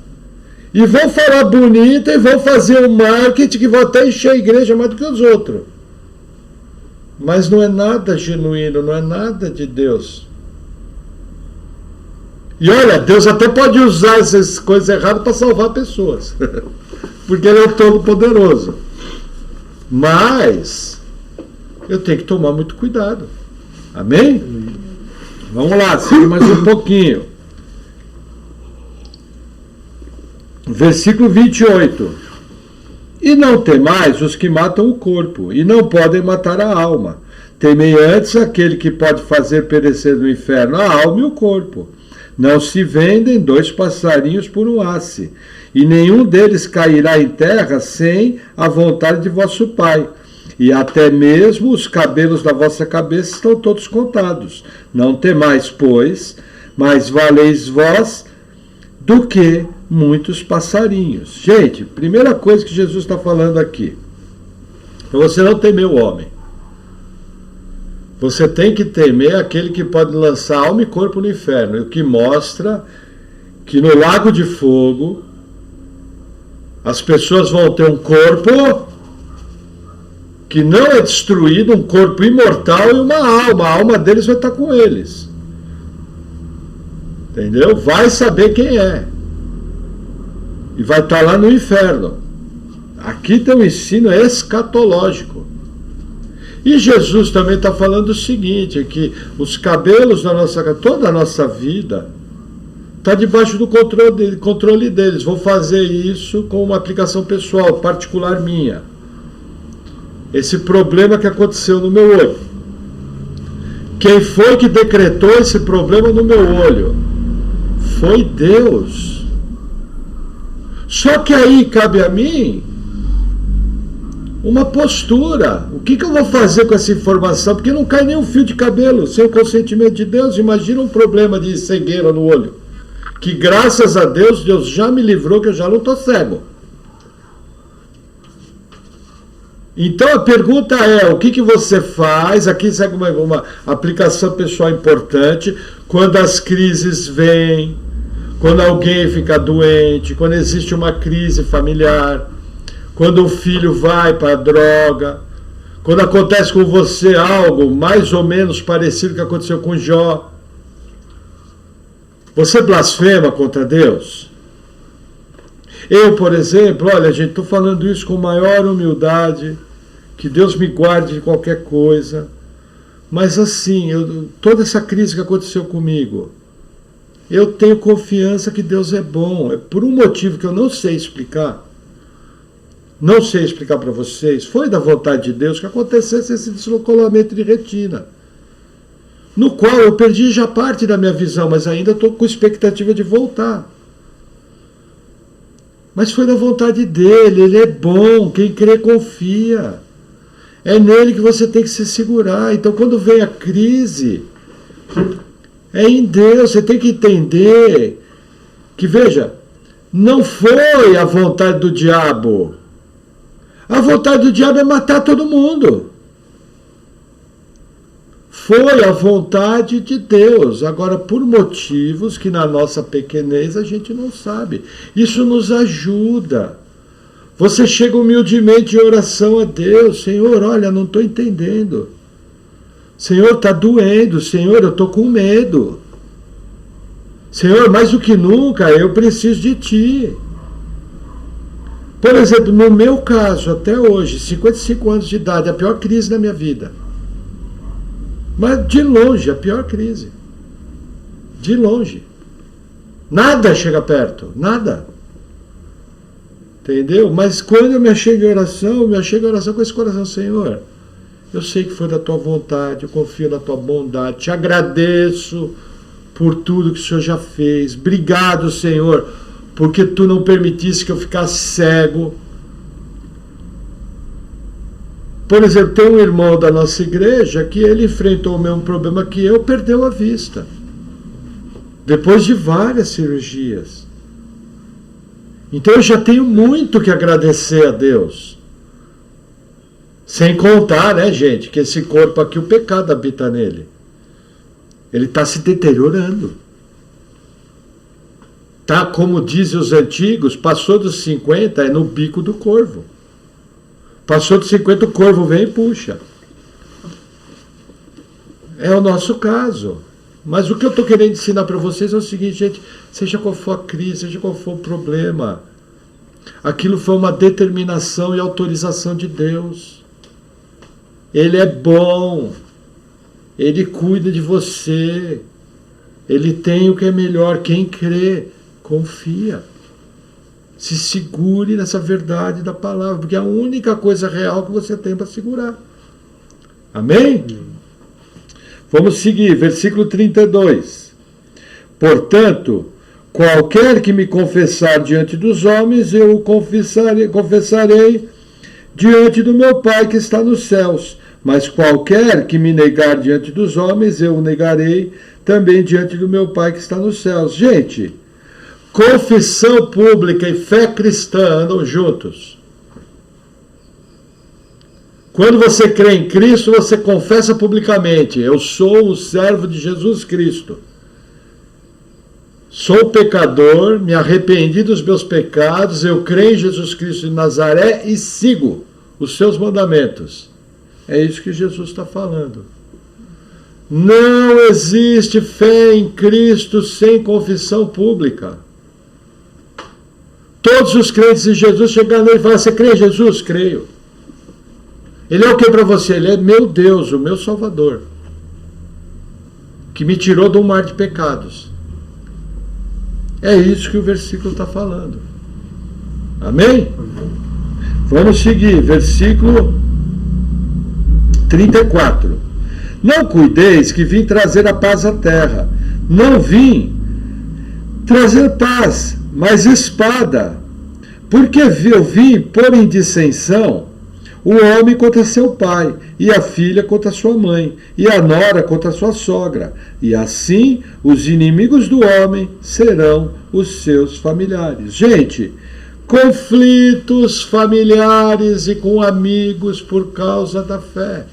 E vão falar bonito e vão fazer um marketing que vai até encher a igreja mais do que os outros. Mas não é nada genuíno, não é nada de Deus. E olha, Deus até pode usar essas coisas erradas para salvar pessoas. Porque Ele é o Todo-Poderoso. Mas eu tenho que tomar muito cuidado. Amém? Vamos lá, siga mais um pouquinho. Versículo 28. E não temais os que matam o corpo, e não podem matar a alma. Temei antes aquele que pode fazer perecer no inferno a alma e o corpo. Não se vendem 2 passarinhos por um asse, e nenhum deles cairá em terra sem a vontade de vosso Pai. E até mesmo os cabelos da vossa cabeça estão todos contados. Não temais, pois, mas valeis vós do que muitos passarinhos. Gente, primeira coisa que Jesus está falando aqui, é você não temer o homem. Você tem que temer aquele que pode lançar alma e corpo no inferno, o que mostra que no lago de fogo as pessoas vão ter um corpo que não é destruído, um corpo imortal e uma alma. A alma deles vai estar com eles. Entendeu? Vai saber quem é. E vai estar lá no inferno. Aqui tem um ensino escatológico. E Jesus também está falando o seguinte, que os cabelos da nossa, toda a nossa vida está debaixo do controle deles. Vou fazer isso com uma aplicação pessoal, particular minha. Esse problema que aconteceu no meu olho. Quem foi que decretou esse problema no meu olho? Foi Deus. Só que aí cabe a mim uma postura. O que eu vou fazer com essa informação? Porque não cai nenhum fio de cabelo sem o consentimento de Deus. Imagina um problema de cegueira no olho. Que graças a Deus, Deus já me livrou, que eu já não estou cego. Então a pergunta é, o que você faz? Aqui segue uma aplicação pessoal importante. Quando as crises vêm, quando alguém fica doente, quando existe uma crise familiar, quando o filho vai para a droga, quando acontece com você algo mais ou menos parecido que aconteceu com Jó, você blasfema contra Deus? Eu, por exemplo, olha gente, estou falando isso com maior humildade, que Deus me guarde de qualquer coisa, mas assim, toda essa crise que aconteceu comigo, Eu tenho confiança que Deus é bom. É por um motivo que eu não sei explicar. Não sei explicar para vocês. Foi da vontade de Deus que acontecesse esse deslocolamento de retina, no qual eu perdi já parte da minha visão, mas ainda estou com expectativa de voltar. Mas foi da vontade dele, ele é bom, quem crê confia. É nele que você tem que se segurar. Então quando vem a crise, é em Deus, você tem que entender que, veja, não foi a vontade do diabo. A vontade do diabo é matar todo mundo. Foi a vontade de Deus. Agora, por motivos que na nossa pequenez a gente não sabe. Isso nos ajuda. Você chega humildemente em oração a Deus. Senhor, olha, não estou entendendo. Senhor, está doendo. Senhor, eu estou com medo. Senhor, mais do que nunca, eu preciso de Ti. Por exemplo, no meu caso, até hoje, 55 anos de idade, a pior crise da minha vida. Mas de longe, a pior crise. De longe. Nada chega perto. Nada. Entendeu? Mas quando eu me achego em oração, eu me achego em oração com esse coração. Senhor, eu sei que foi da Tua vontade, eu confio na Tua bondade, te agradeço por tudo que o Senhor já fez. Obrigado, Senhor, porque Tu não permitisse que eu ficasse cego. Por exemplo, tem um irmão da nossa igreja que ele enfrentou o mesmo problema que eu, perdeu a vista. Depois de várias cirurgias. Então eu já tenho muito que agradecer a Deus. Sem contar, né, gente, que esse corpo aqui, o pecado habita nele. Ele está se deteriorando. Tá, como dizem os antigos, passou dos 50, é no bico do corvo. Passou de 50, o corvo vem e puxa. É o nosso caso. Mas o que eu estou querendo ensinar para vocês é o seguinte, gente, seja qual for a crise, seja qual for o problema, aquilo foi uma determinação e autorização de Deus. Ele é bom. Ele cuida de você. Ele tem o que é melhor. Quem crê, confia. Se segure nessa verdade da palavra, porque é a única coisa real que você tem para segurar. Amém? Vamos seguir, versículo 32. Portanto, qualquer que me confessar diante dos homens, eu o confessarei diante do meu Pai que está nos céus. Mas qualquer que me negar diante dos homens, eu o negarei também diante do meu Pai que está nos céus. Gente, confissão pública e fé cristã andam juntos. Quando você crê em Cristo, você confessa publicamente: eu sou o servo de Jesus Cristo. Sou pecador, me arrependi dos meus pecados, eu creio em Jesus Cristo de Nazaré e sigo os seus mandamentos. É isso que Jesus está falando. Não existe fé em Cristo sem confissão pública. Todos os crentes em Jesus chegam nele e falam: você crê em Jesus? Creio. Ele é o que para você? Ele é meu Deus, o meu Salvador, que me tirou de um mar de pecados. É isso que o versículo está falando. Amém? Vamos seguir, versículo 34. Não cuideis que vim trazer a paz à terra. Não vim trazer paz, mas espada. Porque eu vim pôr em dissensão o homem contra seu pai, e a filha contra sua mãe, e a nora contra sua sogra. E assim os inimigos do homem serão os seus familiares. Gente, conflitos familiares e com amigos por causa da fé.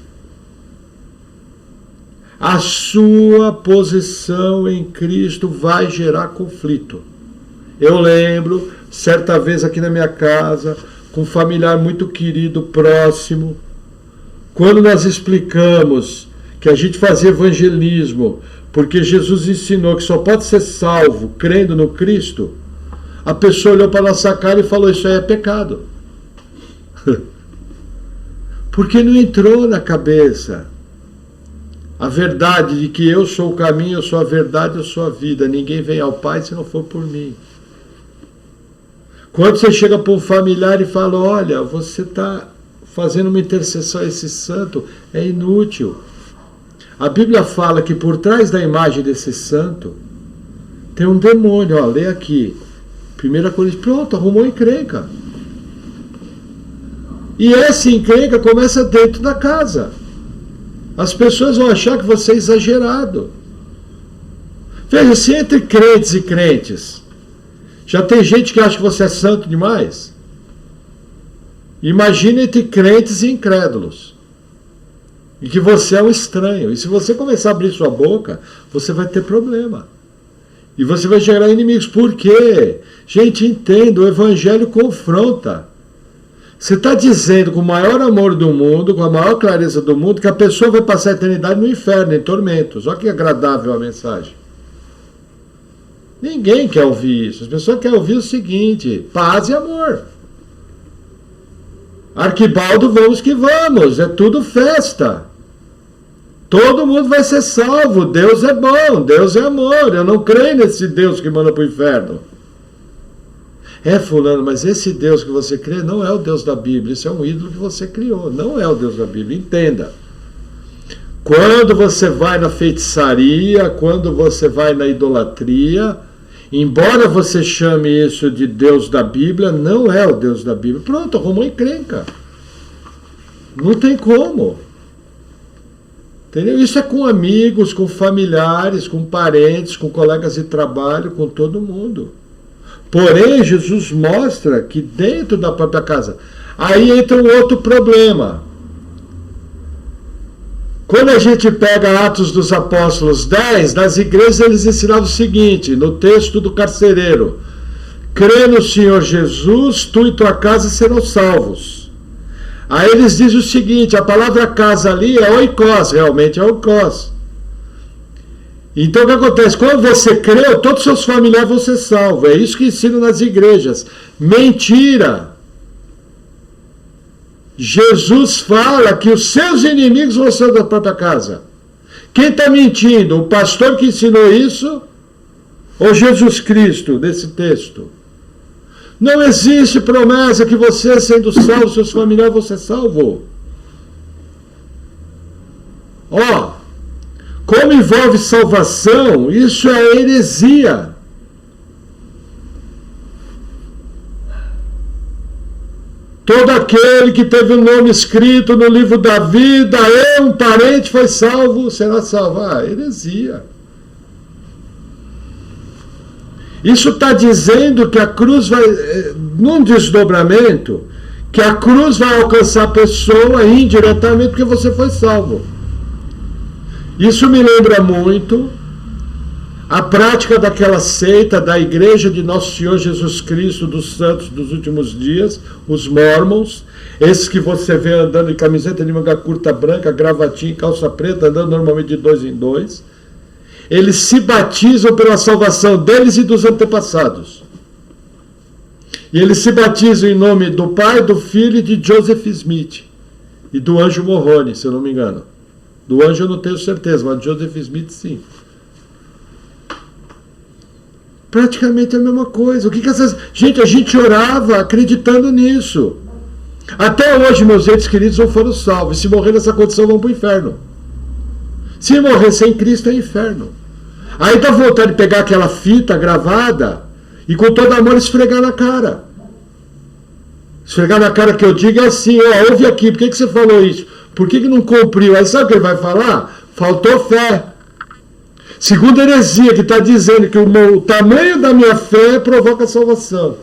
A sua posição em Cristo vai gerar conflito. Eu lembro, certa vez aqui na minha casa, com um familiar muito querido, próximo, quando nós explicamos que a gente fazia evangelismo, porque Jesus ensinou que só pode ser salvo crendo no Cristo, a pessoa olhou para a nossa cara e falou: isso aí é pecado. Porque não entrou na cabeça A verdade de que eu sou o caminho, eu sou a verdade, eu sou a vida. Ninguém vem ao Pai se não for por mim. Quando você chega para um familiar e fala, olha, você está fazendo uma intercessão a esse santo, é inútil. A Bíblia fala que por trás da imagem desse santo tem um demônio. Ó, lê aqui. 1 Coríntios, pronto, arrumou encrenca. E essa encrenca começa dentro da casa. As pessoas vão achar que você é exagerado. Veja, se entre crentes e crentes já tem gente que acha que você é santo demais, imagine entre crentes e incrédulos. E que você é um estranho. E se você começar a abrir sua boca, você vai ter problema. E você vai gerar inimigos. Por quê? Gente, entenda, o Evangelho confronta. Você está dizendo com o maior amor do mundo, com a maior clareza do mundo, que a pessoa vai passar a eternidade no inferno, em tormentos. Olha que agradável a mensagem. Ninguém quer ouvir isso. As pessoas querem ouvir o seguinte: paz e amor. Arquibaldo, vamos que vamos. É tudo festa. Todo mundo vai ser salvo. Deus é bom, Deus é amor. Eu não creio nesse Deus que manda para o inferno. É, fulano, mas esse Deus que você crê não é o Deus da Bíblia. Isso é um ídolo que você criou. Não é o Deus da Bíblia. Entenda. Quando você vai na feitiçaria, quando você vai na idolatria, embora você chame isso de Deus da Bíblia, não é o Deus da Bíblia. Pronto, arrumou encrenca. Não tem como. Entendeu? Isso é com amigos, com familiares, com parentes, com colegas de trabalho, com todo mundo. Porém, Jesus mostra que dentro da própria casa, aí entra um outro problema. Quando a gente pega Atos dos Apóstolos 10, nas igrejas eles ensinavam o seguinte, no texto do carcereiro: crê no Senhor Jesus, tu e tua casa serão salvos. Aí eles dizem o seguinte, a palavra casa ali é oikos, realmente é oikos. Então o que acontece? Quando você crê, todos os seus familiares vão ser salvos. É isso que ensinam nas igrejas. Mentira! Jesus fala que os seus inimigos vão ser da própria casa. Quem está mentindo? O pastor que ensinou isso? Ou Jesus Cristo, nesse texto? Não existe promessa que você, sendo salvo, seus familiares vão ser salvos. Ó, como envolve salvação, isso é heresia. Todo aquele que teve o nome escrito no livro da vida, um parente foi salvo, será salvo. Ah, heresia. Isso está dizendo que a cruz vai, num desdobramento, que a cruz vai alcançar a pessoa indiretamente porque você foi salvo. Isso me lembra muito a prática daquela seita da Igreja de Nosso Senhor Jesus Cristo dos Santos dos Últimos Dias, os Mormons, esses que você vê andando de camiseta de manga curta branca, gravatinha, calça preta, andando normalmente de 2 em 2. Eles se batizam pela salvação deles e dos antepassados. E eles se batizam em nome do Pai, do Filho e de Joseph Smith. E do anjo Morrone, se eu não me engano. Do anjo eu não tenho certeza, mas do Joseph Smith sim. Praticamente a mesma coisa. O que essas... Gente, a gente orava acreditando nisso. Até hoje, meus entes queridos não foram salvos. Se morrer nessa condição, vão para o inferno. Se morrer sem Cristo, é inferno. Aí dá vontade de pegar aquela fita gravada e com todo amor esfregar na cara. Esfregar na cara que eu digo é assim, ó, ouve aqui, por que você falou isso? Por que não cumpriu? Aí sabe o que ele vai falar? Faltou fé. Segunda heresia, que está dizendo que o tamanho da minha fé provoca a salvação.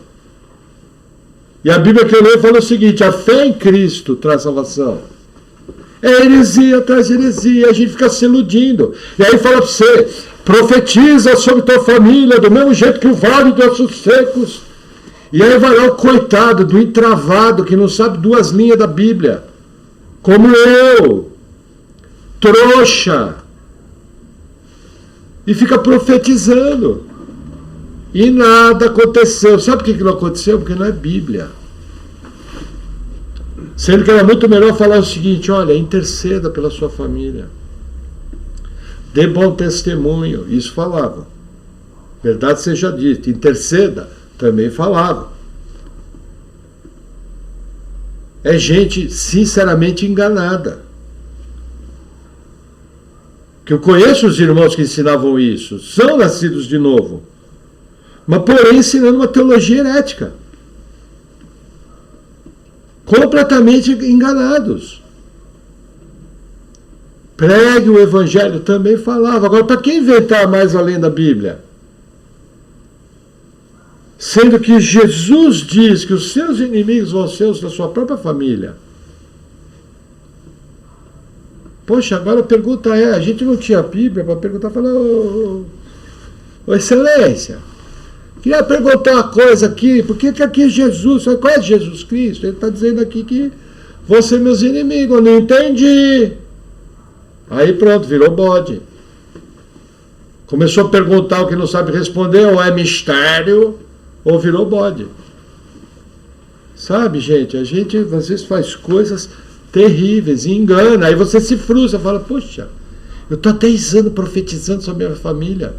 E a Bíblia que eu leio fala o seguinte, a fé em Cristo traz salvação. É heresia atrás de heresia, a gente fica se iludindo. E aí fala para você, profetiza sobre tua família, do mesmo jeito que o vale dos ossos secos. E aí vai lá o coitado do entravado, que não sabe 2 linhas da Bíblia. Como eu, trouxa. E fica profetizando. E nada aconteceu. Sabe por que não aconteceu? Porque não é Bíblia. Sendo que era muito melhor falar o seguinte, olha, interceda pela sua família. dê bom testemunho, isso falava. Verdade seja dita, interceda, também falava. É gente sinceramente enganada. Que eu conheço os irmãos que ensinavam isso, são nascidos de novo, mas porém ensinando uma teologia herética. Completamente enganados. Pregue o evangelho, também falava. Agora, para que inventar mais além da Bíblia? Sendo que Jesus diz que os seus inimigos vão ser os da sua própria família. Poxa, agora a pergunta é, a gente não tinha Bíblia para perguntar, falou, ô excelência, queria perguntar uma coisa aqui, por que aqui Jesus, qual é Jesus Cristo? Ele está dizendo aqui que vão ser meus inimigos, eu não entendi. Aí pronto, virou bode. Começou a perguntar o que não sabe responder, ou é mistério, ou virou bode. Sabe, gente, a gente às vezes faz coisas terríveis e engana, aí você se frustra, fala, poxa, eu estou há 10 anos profetizando sobre a minha família.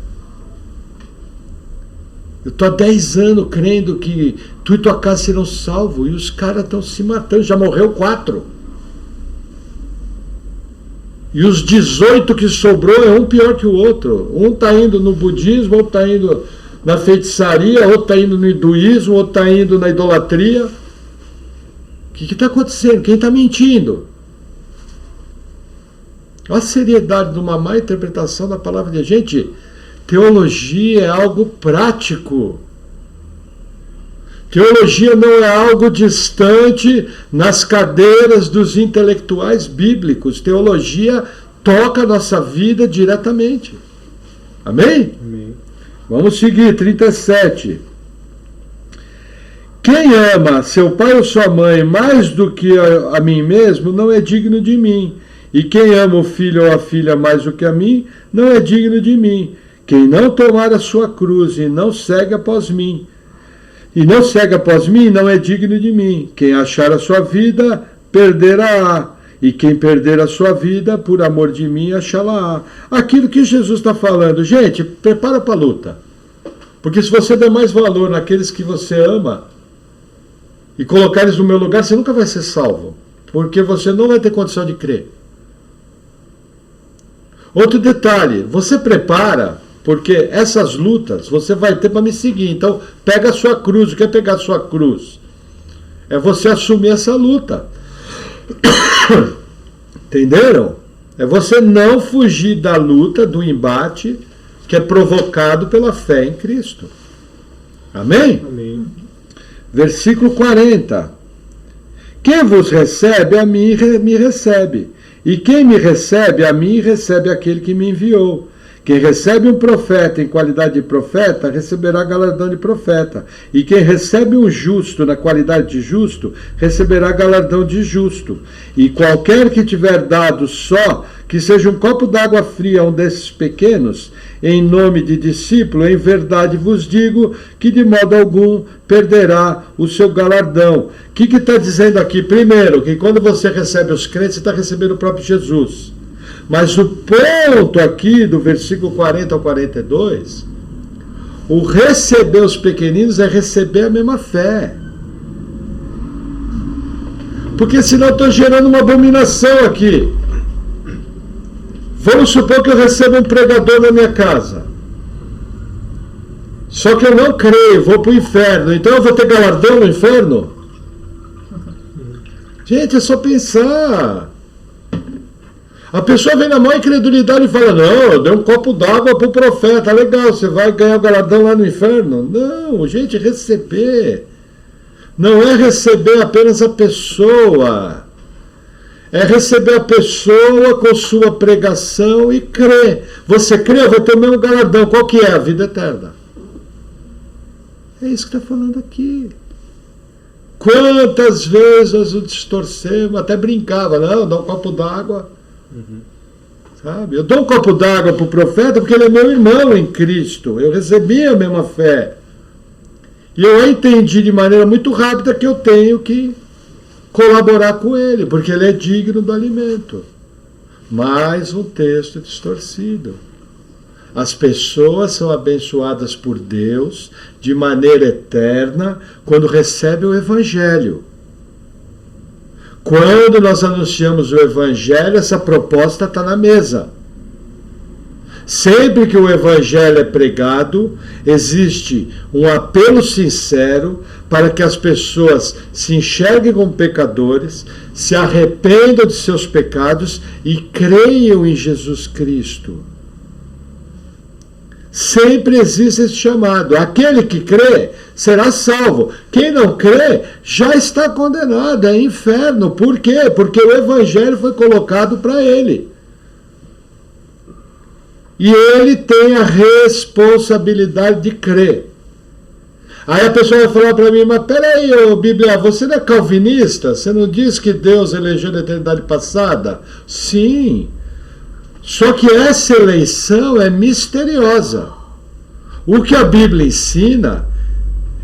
Eu estou há 10 anos crendo que tu e tua casa serão salvos, e os caras estão se matando, já morreu 4. E os 18 que sobrou é um pior que o outro. Um está indo no budismo, outro está indo na feitiçaria, outro está indo no hinduísmo, outro está indo na idolatria. O que está acontecendo? Quem está mentindo? Olha a seriedade de uma má interpretação da palavra de Deus. Gente, teologia é algo prático. Teologia não é algo distante nas cadeiras dos intelectuais bíblicos. Teologia toca a nossa vida diretamente. Amém? Amém. Vamos seguir, 37. Quem ama seu pai ou sua mãe mais do que a mim mesmo não é digno de mim. E quem ama o filho ou a filha mais do que a mim não é digno de mim. Quem não tomar a sua cruz e não segue após mim, não é digno de mim. Quem achar a sua vida, perderá. E quem perder a sua vida, por amor de mim, achá-la-á. Aquilo que Jesus está falando. Gente, prepara para a luta. Porque se você der mais valor naqueles que você ama e colocar eles no meu lugar, você nunca vai ser salvo. Porque você não vai ter condição de crer. Outro detalhe, você prepara, porque essas lutas você vai ter para me seguir. Então, pega a sua cruz. O que é pegar a sua cruz? É você assumir essa luta. Entenderam? É você não fugir da luta, do embate, que é provocado pela fé em Cristo. Amém? Amém. Versículo 40. Quem vos recebe, a mim me recebe. E quem me recebe, a mim recebe aquele que me enviou. Quem recebe um profeta em qualidade de profeta, receberá galardão de profeta. E quem recebe um justo na qualidade de justo, receberá galardão de justo. E qualquer que tiver dado só, que seja um copo d'água fria a um desses pequenos, em nome de discípulo, em verdade vos digo que de modo algum perderá o seu galardão. O que está dizendo aqui? Primeiro, que quando você recebe os crentes, você está recebendo o próprio Jesus. Mas o ponto aqui do versículo 40 ao 42, o receber os pequeninos é receber a mesma fé. Porque senão eu estou gerando uma abominação aqui. Vamos supor que eu recebo um pregador na minha casa. Só que eu não creio, vou para o inferno. Então eu vou ter galardão no inferno? Gente, é só pensar. A pessoa vem na maior incredulidade e fala, não, eu dei um copo d'água para o profeta, legal, você vai ganhar o galardão lá no inferno? Não, gente, receber não é receber apenas a pessoa, é receber a pessoa com sua pregação e crer. Você crê, eu vou ter o mesmo galardão. Qual que é? A vida eterna. É isso que está falando aqui. Quantas vezes nós o distorcemos, até brincava, não, dá um copo d'água. Sabe? Eu dou um copo d'água para o profeta porque ele é meu irmão em Cristo. Eu recebi a mesma fé. E eu entendi de maneira muito rápida que eu tenho que colaborar com ele, porque ele é digno do alimento. Mais um texto distorcido. As pessoas são abençoadas por Deus de maneira eterna quando recebem o Evangelho. Quando nós anunciamos o Evangelho, essa proposta está na mesa. Sempre que o Evangelho é pregado, existe um apelo sincero para que as pessoas se enxerguem como pecadores, se arrependam de seus pecados e creiam em Jesus Cristo. Sempre existe esse chamado. Aquele que crê será salvo. Quem não crê já está condenado, é inferno. Por quê? Porque o Evangelho foi colocado para ele. E ele tem a responsabilidade de crer. Aí a pessoa vai falar para mim, mas peraí, Bíblia, você não é calvinista? Você não diz que Deus elegeu na eternidade passada? Sim. Só que essa eleição é misteriosa. O que a Bíblia ensina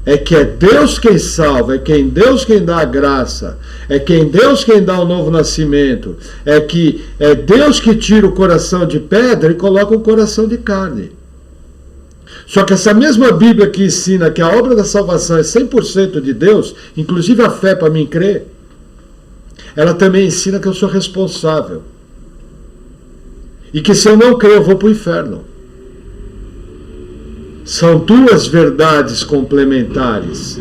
é que é Deus quem salva, é quem Deus quem dá a graça, é quem Deus quem dá o novo nascimento, é que é Deus que tira o coração de pedra e coloca um coração de carne. Só que essa mesma Bíblia que ensina que a obra da salvação é 100% de Deus, inclusive a fé para mim crer, ela também ensina que eu sou responsável. E que se eu não crer, eu vou para o inferno. São duas verdades complementares.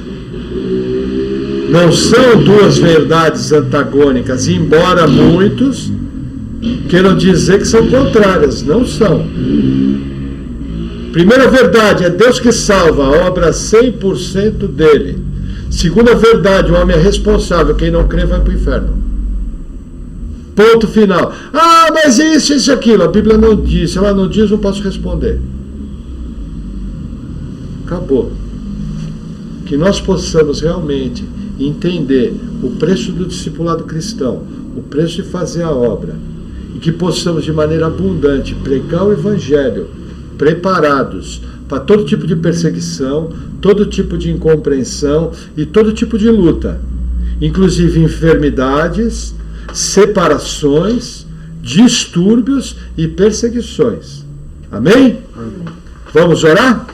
Não são duas verdades antagônicas, embora muitos queiram dizer que são contrárias. Não são. Primeira verdade, é Deus que salva, a obra 100% dele. Segunda verdade, o homem é responsável, quem não crê vai para o inferno. Ponto final. Ah, mas isso, aquilo. A Bíblia não diz. Se ela não diz, não posso responder. Acabou. Que nós possamos realmente entender o preço do discipulado cristão, o preço de fazer a obra, e que possamos de maneira abundante pregar o Evangelho, preparados para todo tipo de perseguição, todo tipo de incompreensão e todo tipo de luta, inclusive enfermidades, separações, distúrbios e perseguições. Amém? Amém. Vamos orar?